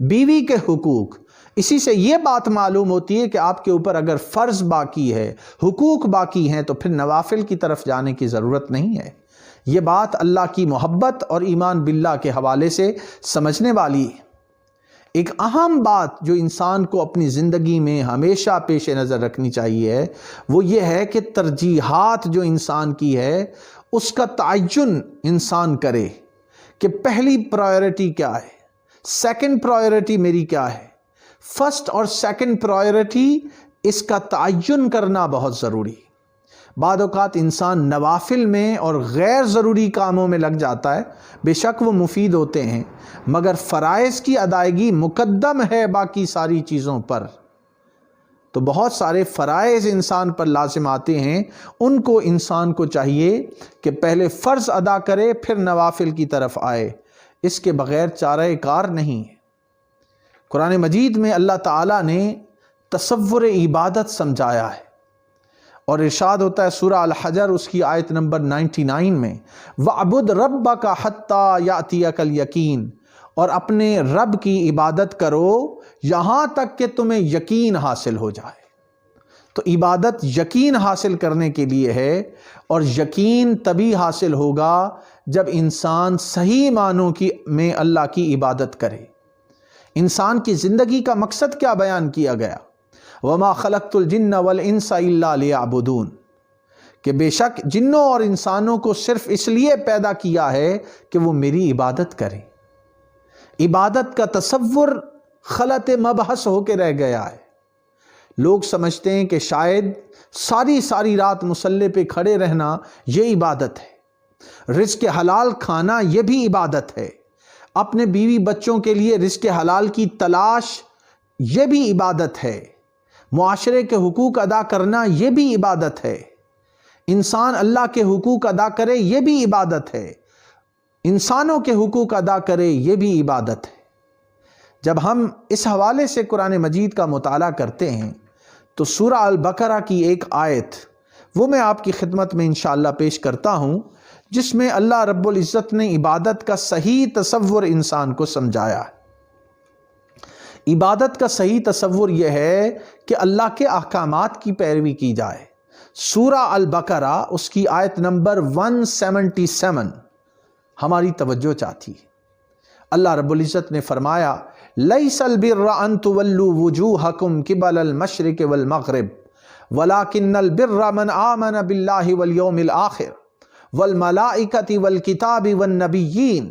بیوی کے حقوق۔ اسی سے یہ بات معلوم ہوتی ہے کہ آپ کے اوپر اگر فرض باقی ہے، حقوق باقی ہیں، تو پھر نوافل کی طرف جانے کی ضرورت نہیں ہے۔ یہ بات اللہ کی محبت اور ایمان باللہ کے حوالے سے سمجھنے والی ہے۔ ایک اہم بات جو انسان کو اپنی زندگی میں ہمیشہ پیش نظر رکھنی چاہیے وہ یہ ہے کہ ترجیحات جو انسان کی ہے اس کا تعین انسان کرے کہ پہلی پرائیورٹی کیا ہے، سیکنڈ پرائیورٹی میری کیا ہے۔ فرسٹ اور سیکنڈ پرائیورٹی اس کا تعین کرنا بہت ضروری۔ بعض اوقات انسان نوافل میں اور غیر ضروری کاموں میں لگ جاتا ہے، بے شک وہ مفید ہوتے ہیں، مگر فرائض کی ادائیگی مقدم ہے باقی ساری چیزوں پر۔ تو بہت سارے فرائض انسان پر لازم آتے ہیں، ان کو انسان کو چاہیے کہ پہلے فرض ادا کرے پھر نوافل کی طرف آئے، اس کے بغیر چارہ کار نہیں ہے۔ قرآن مجید میں اللہ تعالیٰ نے تصور عبادت سمجھایا ہے، اور ارشاد ہوتا ہے سورہ الحجر اس کی آیت نمبر 99 میں، وَعْبُدْ رَبَّكَ حَتَّى يَأْتِيَكَ الْيَقِينُ، اور اپنے رب کی عبادت کرو یہاں تک کہ تمہیں یقین حاصل ہو جائے۔ تو عبادت یقین حاصل کرنے کے لیے ہے، اور یقین تبھی حاصل ہوگا جب انسان صحیح معنوں میں اللہ کی عبادت کرے۔ انسان کی زندگی کا مقصد کیا بیان کیا گیا؟ وَمَا خَلَقْتُ الْجِنَّ وَالْإِنسَ إِلَّا لِيَعْبُدُونَ، کہ بے شک جنوں اور انسانوں کو صرف اس لیے پیدا کیا ہے کہ وہ میری عبادت کریں۔ عبادت کا تصور خلط مبحث ہو کے رہ گیا ہے۔ لوگ سمجھتے ہیں کہ شاید ساری رات مصلی پہ کھڑے رہنا یہ عبادت ہے، رزق حلال کھانا یہ بھی عبادت ہے، اپنے بیوی بچوں کے لیے رزق حلال کی تلاش یہ بھی عبادت ہے، معاشرے کے حقوق ادا کرنا یہ بھی عبادت ہے، انسان اللہ کے حقوق ادا کرے یہ بھی عبادت ہے، انسانوں کے حقوق ادا کرے یہ بھی عبادت ہے۔ جب ہم اس حوالے سے قرآن مجید کا مطالعہ کرتے ہیں تو سورہ البقرہ کی ایک آیت وہ میں آپ کی خدمت میں انشاءاللہ پیش کرتا ہوں، جس میں اللہ رب العزت نے عبادت کا صحیح تصور انسان کو سمجھایا ہے۔ عبادت کا صحیح تصور یہ ہے کہ اللہ کے احکامات کی پیروی کی جائے۔ سورہ البقرہ اس کی آیت نمبر 177 ہماری توجہ چاہتی ہے۔ اللہ رب العزت نے فرمایا لَيْسَ الْبِرَّ أَن تُوَلُّوا وُجُوهَكُمْ قِبَلَ الْمَشْرِقِ وَالْمَغْرِبِ وَلَكِنَّ الْبِرَّ مَنْ آمَنَ بِاللَّهِ وَالْيَوْمِ الْآخِرِ وَالْمَلَائِكَةِ وَالْكِتَابِ وَالنَّبِيِّينَ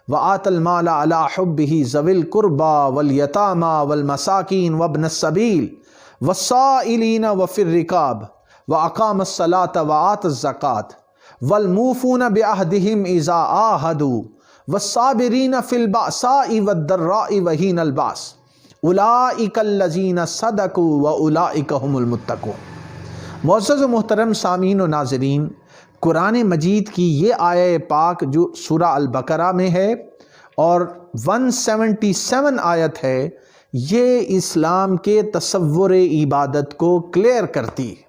وَآتَى الْمَالَ عَلَى حُبِّهِ ذَوِي الْقُرْبَى وَالْيَتَامَى وَالْمَسَاكِينِ وَابْنَ السَّبِيلِ وَالسَّائِلِينَ وَفِي الرِّقَابِ وَأَقَامَ الصَّلَاةَ وَآتَى الزَّكَاةَ وَالْمُوفُونَ بِعَهْدِهِمْ إِذَا عَاهَدُوا وَالصَّابِرِينَ فِي الْبَأْسَاءِ وَالضَّرَّاءِ وَحِينَ الْبَأْسِ أُولَئِكَ الَّذِينَ صَدَقُوا وَأُولَئِكَ هُمُ الْمُتَّقُونَ۔ معزز و محترم سامعین و ناظرین، قرآن مجید کی یہ آیہ پاک جو سورہ البقرہ میں ہے اور 177 آیت ہے، یہ اسلام کے تصور عبادت کو کلیئر کرتی ہے۔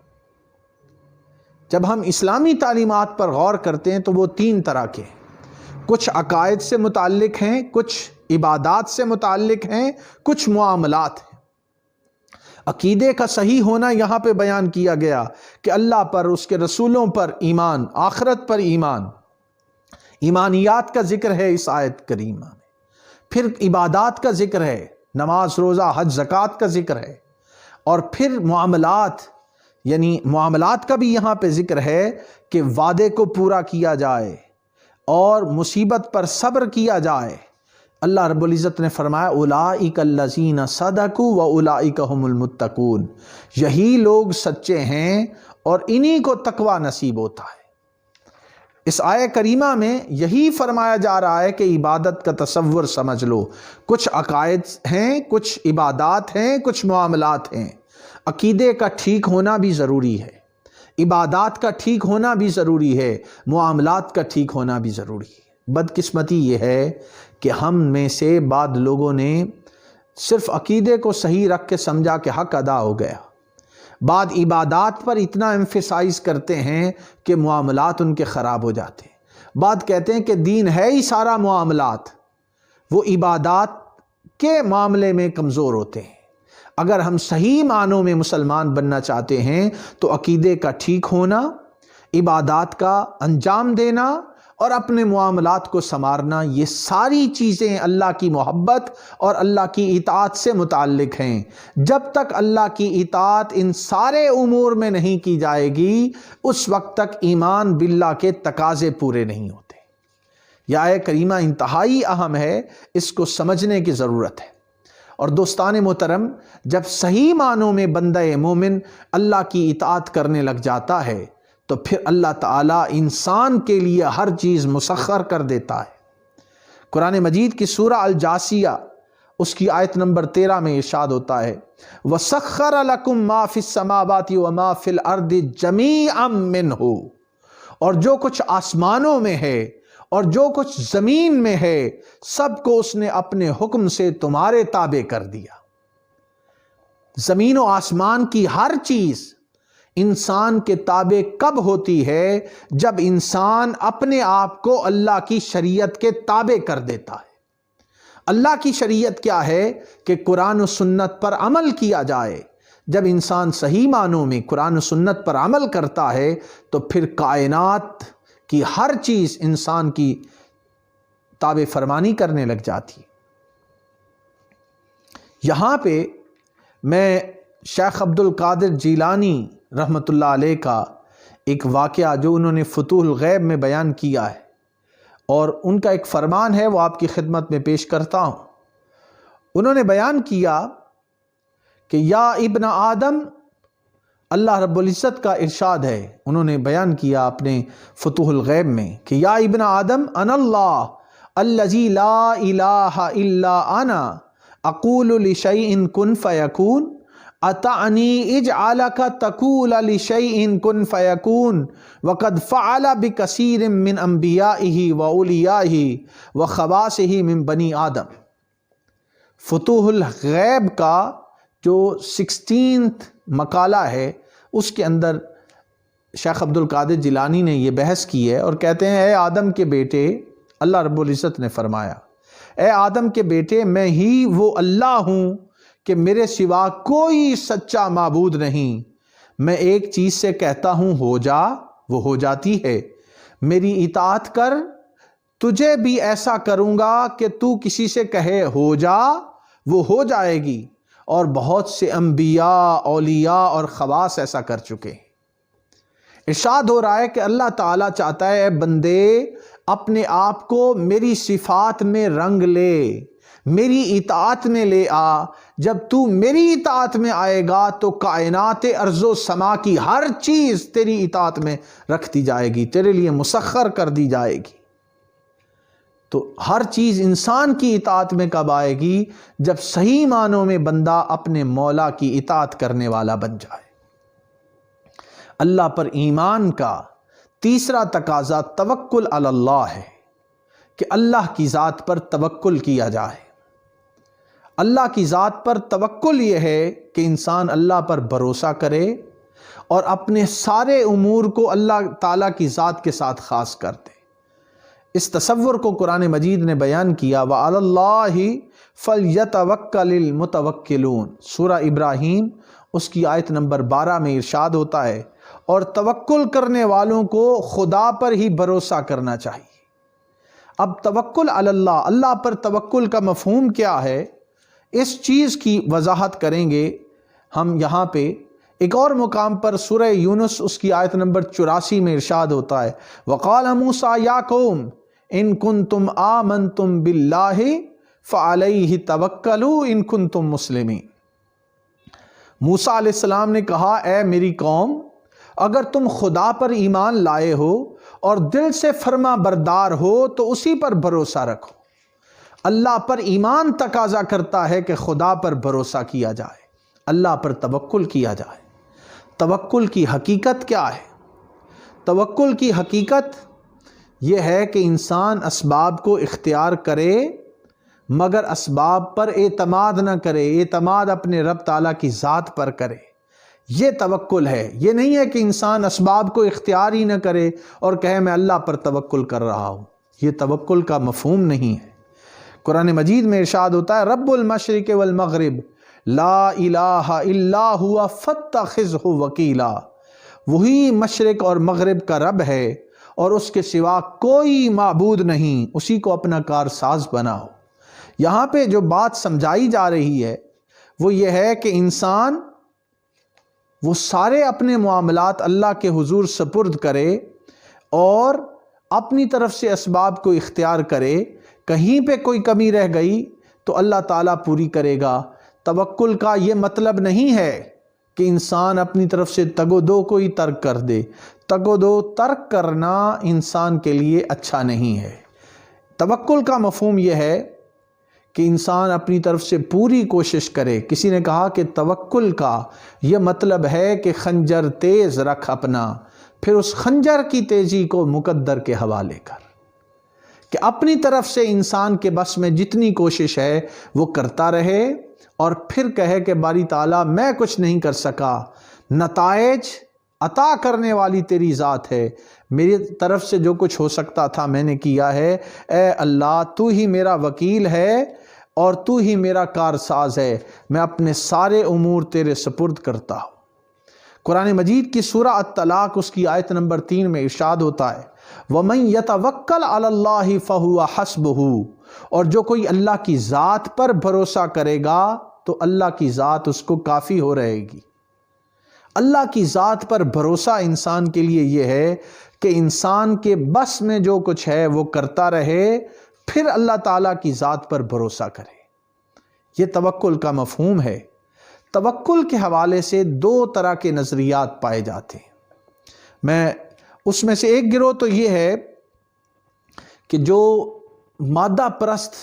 جب ہم اسلامی تعلیمات پر غور کرتے ہیں تو وہ تین طرح کے ہیں، کچھ عقائد سے متعلق ہیں، کچھ عبادات سے متعلق ہیں، کچھ معاملات ہیں۔ عقیدے کا صحیح ہونا یہاں پہ بیان کیا گیا کہ اللہ پر، اس کے رسولوں پر ایمان، آخرت پر ایمان، ایمانیات کا ذکر ہے اس آیت کریمہ میں۔ پھر عبادات کا ذکر ہے، نماز روزہ حج زکوٰۃ کا ذکر ہے، اور پھر معاملات، یعنی معاملات کا بھی یہاں پہ ذکر ہے کہ وعدے کو پورا کیا جائے اور مصیبت پر صبر کیا جائے۔ اللہ رب العزت نے فرمایا اولئک الذین صدقوا واولئک هم المتقون، یہی لوگ سچے ہیں اور انہی کو تقوی نصیب ہوتا ہے۔ اس آیہ کریمہ میں یہی فرمایا جا رہا ہے کہ عبادت کا تصور سمجھ لو، کچھ عقائد ہیں، کچھ عبادات ہیں، کچھ معاملات ہیں۔ عقیدے کا ٹھیک ہونا بھی ضروری ہے، عبادات کا ٹھیک ہونا بھی ضروری ہے، معاملات کا ٹھیک ہونا بھی ضروری ہے۔ بدقسمتی یہ ہے کہ ہم میں سے بعض لوگوں نے صرف عقیدے کو صحیح رکھ کے سمجھا کہ حق ادا ہو گیا، بعد عبادات پر اتنا ایمفیسائز کرتے ہیں کہ معاملات ان کے خراب ہو جاتے ہیں۔ بعد کہتے ہیں کہ دین ہے ہی سارا معاملات، وہ عبادات کے معاملے میں کمزور ہوتے ہیں۔ اگر ہم صحیح معنوں میں مسلمان بننا چاہتے ہیں تو عقیدے کا ٹھیک ہونا، عبادات کا انجام دینا اور اپنے معاملات کو سنوارنا، یہ ساری چیزیں اللہ کی محبت اور اللہ کی اطاعت سے متعلق ہیں۔ جب تک اللہ کی اطاعت ان سارے امور میں نہیں کی جائے گی، اس وقت تک ایمان باللہ کے تقاضے پورے نہیں ہوتے۔ یہ آیہ کریمہ انتہائی اہم ہے، اس کو سمجھنے کی ضرورت ہے۔ اور دوستان محترم، جب صحیح معنوں میں بندہ مومن اللہ کی اطاعت کرنے لگ جاتا ہے تو پھر اللہ تعالیٰ انسان کے لیے ہر چیز مسخر کر دیتا ہے۔ قرآن مجید کی سورہ الجاسیہ اس کی آیت نمبر 13 میں ارشاد ہوتا ہے وَسَخَّرَ لَكُم مَّا فِي السَّمَاوَاتِ وَمَا فِي الْأَرْضِ جَمِيعًا مِّنْهُ، اور جو کچھ آسمانوں میں ہے اور جو کچھ زمین میں ہے سب کو اس نے اپنے حکم سے تمہارے تابع کر دیا۔ زمین و آسمان کی ہر چیز انسان کے تابع کب ہوتی ہے؟ جب انسان اپنے آپ کو اللہ کی شریعت کے تابع کر دیتا ہے۔ اللہ کی شریعت کیا ہے؟ کہ قرآن و سنت پر عمل کیا جائے۔ جب انسان صحیح معنوں میں قرآن و سنت پر عمل کرتا ہے تو پھر کائنات کی ہر چیز انسان کی تابع فرمانی کرنے لگ جاتی۔ یہاں پہ میں شیخ عبد القادر جیلانی رحمۃ اللہ علیہ کا ایک واقعہ جو انہوں نے فتوح الغیب میں بیان کیا ہے اور ان کا ایک فرمان ہے وہ آپ کی خدمت میں پیش کرتا ہوں۔ انہوں نے بیان کیا کہ یا ابن آدم، اللہ رب العزت کا ارشاد ہے، انہوں نے بیان کیا اپنے فتوح الغیب میں کہ یا ابن آدم انا اللہ الذی لا الہ الا انا اقول لشیء کن فیکون اتعنی اجعلک تقول لشیء کن فیکون وقد فعل بکثیر من انبیائہ واولیائہ وخواصہ من بنی آدم۔ فتوح الغیب کا جو 16th مقالہ ہے اس کے اندر شیخ عبد القادر جیلانی نے یہ بحث کی ہے اور کہتے ہیں اے آدم کے بیٹے، اللہ رب العزت نے فرمایا اے آدم کے بیٹے، میں ہی وہ اللہ ہوں کہ میرے سوا کوئی سچا معبود نہیں۔ میں ایک چیز سے کہتا ہوں ہو جا، وہ ہو جاتی ہے، میری اطاعت کر، تجھے بھی ایسا کروں گا کہ تو کسی سے کہے ہو جا، وہ ہو جائے گی۔ اور بہت سے انبیاء، اولیاء اور خواص ایسا کر چکے ہیں۔ ارشاد ہو رہا ہے کہ اللہ تعالیٰ چاہتا ہے اے بندے اپنے آپ کو میری صفات میں رنگ لے، میری اطاعت میں لے آ۔ جب تو میری اطاعت میں آئے گا تو کائنات ارض و سما کی ہر چیز تیری اطاعت میں رکھ دی جائے گی، تیرے لیے مسخر کر دی جائے گی۔ تو ہر چیز انسان کی اطاعت میں کب آئے گی؟ جب صحیح معنوں میں بندہ اپنے مولا کی اطاعت کرنے والا بن جائے۔ اللہ پر ایمان کا تیسرا تقاضا توکل علی اللہ ہے کہ اللہ کی ذات پر توکل کیا جائے۔ اللہ کی ذات پر توکل یہ ہے کہ انسان اللہ پر بھروسہ کرے اور اپنے سارے امور کو اللہ تعالیٰ کی ذات کے ساتھ خاص کر دے۔ اس تصور کو قرآن مجید نے بیان کیا وَعَلَى اللَّهِ فَلْيَتَوَكَّلِ الْمُتَوَكِّلُونَ۔ سورہ ابراہیم اس کی آیت نمبر 12 میں ارشاد ہوتا ہے اور توکل کرنے والوں کو خدا پر ہی بھروسہ کرنا چاہیے۔ اب توکل علی اللہ، اللہ پر توکل کا مفہوم کیا ہے، اس چیز کی وضاحت کریں گے ہم یہاں پہ۔ ایک اور مقام پر سورہ یونس اس کی آیت نمبر 84 میں ارشاد ہوتا ہے وَقَالَ مُوسَىٰ يَا قَوْمِ إِن كُنتُمْ آمَنْتُمْ بِاللَّهِ فَعَلَيْهِ تَوَكَّلُوا إِن كُنتُمْ مُسْلِمِينَ۔ موسیٰ علیہ السلام نے کہا اے میری قوم، اگر تم خدا پر ایمان لائے ہو اور دل سے فرما بردار ہو تو اسی پر بھروسہ رکھو۔ اللہ پر ایمان تقاضا کرتا ہے کہ خدا پر بھروسہ کیا جائے، اللہ پر توکل کیا جائے۔ توکل کی حقیقت کیا ہے؟ توکل کی حقیقت یہ ہے کہ انسان اسباب کو اختیار کرے مگر اسباب پر اعتماد نہ کرے، اعتماد اپنے رب تعالیٰ کی ذات پر کرے۔ یہ توکل ہے۔ یہ نہیں ہے کہ انسان اسباب کو اختیار ہی نہ کرے اور کہے میں اللہ پر توکل کر رہا ہوں، یہ توکل کا مفہوم نہیں ہے۔ قرآن مجید میں ارشاد ہوتا ہے رب المشرق والمغرب لا الہ الا ہوا فاتخذہ وکیلا۔ وہی مشرق اور مغرب کا رب ہے اور اس کے سوا کوئی معبود نہیں، اسی کو اپنا کارساز بناؤ۔ یہاں پہ جو بات سمجھائی جا رہی ہے وہ یہ ہے کہ انسان وہ سارے اپنے معاملات اللہ کے حضور سپرد کرے اور اپنی طرف سے اسباب کو اختیار کرے۔ کہیں پہ کوئی کمی رہ گئی تو اللہ تعالیٰ پوری کرے گا۔ توکل کا یہ مطلب نہیں ہے کہ انسان اپنی طرف سے تگ و دو کو ہی ترک کر دے۔ تگ و دو ترک کرنا انسان کے لیے اچھا نہیں ہے۔ توکل کا مفہوم یہ ہے کہ انسان اپنی طرف سے پوری کوشش کرے۔ کسی نے کہا کہ توکل کا یہ مطلب ہے کہ خنجر تیز رکھ اپنا، پھر اس خنجر کی تیزی کو مقدر کے حوالے کر، کہ اپنی طرف سے انسان کے بس میں جتنی کوشش ہے وہ کرتا رہے اور پھر کہے کہ باری تعالیٰ میں کچھ نہیں کر سکا، نتائج عطا کرنے والی تیری ذات ہے، میری طرف سے جو کچھ ہو سکتا تھا میں نے کیا ہے، اے اللہ تو ہی میرا وکیل ہے اور تو ہی میرا کارساز ہے، میں اپنے سارے امور تیرے سپرد کرتا ہوں۔ قرآن مجید کی سورہ الطلاق اس کی آیت نمبر 3 میں ارشاد ہوتا ہے وَمَن يَتَوَكَّلْ عَلَى اللَّهِ فَهُوَ حَسْبُهُ، اور جو کوئی اللہ کی ذات پر بھروسہ کرے گا تو اللہ کی ذات اس کو کافی ہو رہے گی۔ اللہ کی ذات پر بھروسہ انسان کے لیے یہ ہے کہ انسان کے بس میں جو کچھ ہے وہ کرتا رہے، پھر اللہ تعالیٰ کی ذات پر بھروسہ کرے۔ یہ توکل کا مفہوم ہے۔ توکل کے حوالے سے 2 طرح کے نظریات پائے جاتے ہیں۔ اس میں سے ایک گروہ تو یہ ہے کہ جو مادہ پرست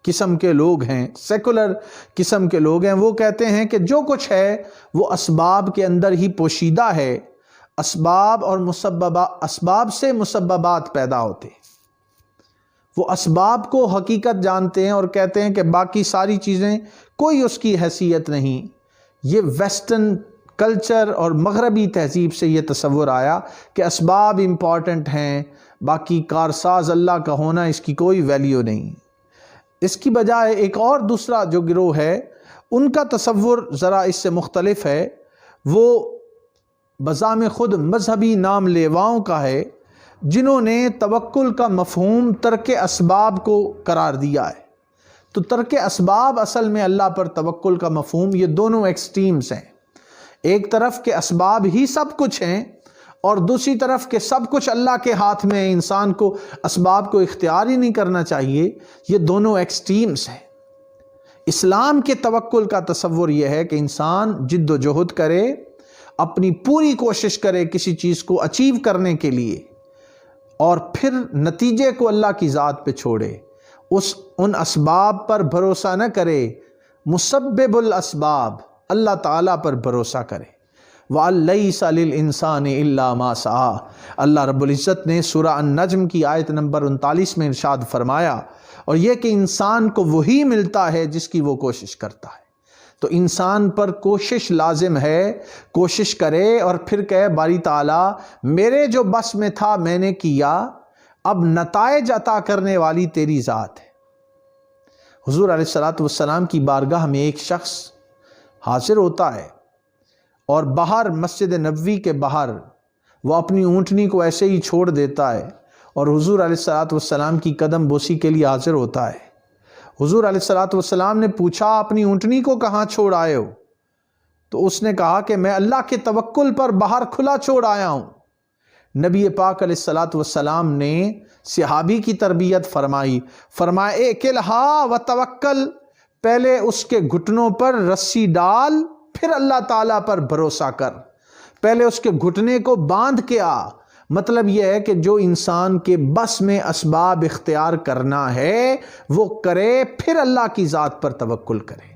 قسم کے لوگ ہیں، سیکولر قسم کے لوگ ہیں، وہ کہتے ہیں کہ جو کچھ ہے وہ اسباب کے اندر ہی پوشیدہ ہے، اسباب اور اسباب سے مسببات پیدا ہوتے ہیں۔ وہ اسباب کو حقیقت جانتے ہیں اور کہتے ہیں کہ باقی ساری چیزیں کوئی اس کی حیثیت نہیں۔ یہ ویسٹرن کلچر اور مغربی تہذیب سے یہ تصور آیا کہ اسباب امپورٹنٹ ہیں، باقی کارساز اللہ کا ہونا اس کی کوئی ویلیو نہیں۔ اس کی بجائے ایک اور دوسرا جو گروہ ہے ان کا تصور ذرا اس سے مختلف ہے۔ وہ بذام خود مذہبی نام لیواؤں کا ہے، جنہوں نے توکل کا مفہوم ترک اسباب کو قرار دیا ہے۔ تو ترک اسباب اصل میں اللہ پر توکل کا مفہوم، یہ دونوں ایکسٹریمز ہیں۔ ایک طرف کہ اسباب ہی سب کچھ ہیں اور دوسری طرف کہ سب کچھ اللہ کے ہاتھ میں ہے، انسان کو اسباب کو اختیار ہی نہیں کرنا چاہیے۔ یہ دونوں ایکسٹریمز ہیں۔ اسلام کے توکل کا تصور یہ ہے کہ انسان جد و جہد کرے، اپنی پوری کوشش کرے کسی چیز کو اچیو کرنے کے لیے، اور پھر نتیجے کو اللہ کی ذات پہ چھوڑے، ان اسباب پر بھروسہ نہ کرے، مسبب الاسباب اللہ تعالیٰ پر بھروسہ کرے۔ وَلَيْسَ لِلْإِنسَانِ إِلَّا مَا سَعَىٰ، اللہ رب العزت نے سورہ النجم کی آیت نمبر 39 میں ارشاد فرمایا، اور یہ کہ انسان کو وہی ملتا ہے جس کی وہ کوشش کرتا ہے۔ تو انسان پر کوشش لازم ہے، کوشش کرے اور پھر کہے باری تعالیٰ میرے جو بس میں تھا میں نے کیا، اب نتائج عطا کرنے والی تیری ذات ہے۔ حضور علیہ السلام کی بارگاہ میں ایک شخص حاضر ہوتا ہے اور باہر مسجد نبوی کے باہر وہ اپنی اونٹنی کو ایسے ہی چھوڑ دیتا ہے اور حضور علیہ السلام کی قدم بوسی کے لیے حاضر ہوتا ہے۔ حضور علیہ السلام نے پوچھا اپنی اونٹنی کو کہاں چھوڑ آئے ہو؟ تو اس نے کہا کہ میں اللہ کے توکل پر باہر کھلا چھوڑ آیا ہوں۔ نبی پاک علیہ السلام نے صحابی کی تربیت فرمایا اکلھا و توکل، پہلے اس کے گھٹنوں پر رسی ڈال پھر اللہ تعالیٰ پر بھروسہ کر، پہلے اس کے گھٹنے کو باندھ کے آ۔ مطلب یہ ہے کہ جو انسان کے بس میں اسباب اختیار کرنا ہے وہ کرے، پھر اللہ کی ذات پر توکل کرے۔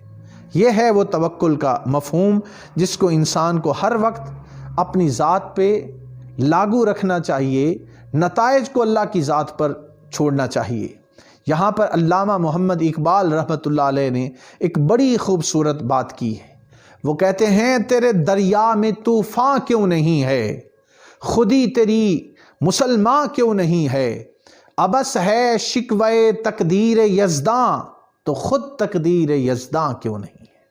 یہ ہے وہ توکل کا مفہوم جس کو انسان کو ہر وقت اپنی ذات پہ لاگو رکھنا چاہیے، نتائج کو اللہ کی ذات پر چھوڑنا چاہیے۔ یہاں پر علامہ محمد اقبال رحمۃ اللہ علیہ نے ایک بڑی خوبصورت بات کی ہے۔ وہ کہتے ہیں تیرے دریا میں طوفان کیوں نہیں ہے، خودی تیری مسلمان کیوں نہیں ہے، ابس ہے شکوے تقدیر یزداں تو خود تقدیر یزداں کیوں نہیں ہے۔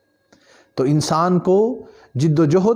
تو انسان کو جد و جہد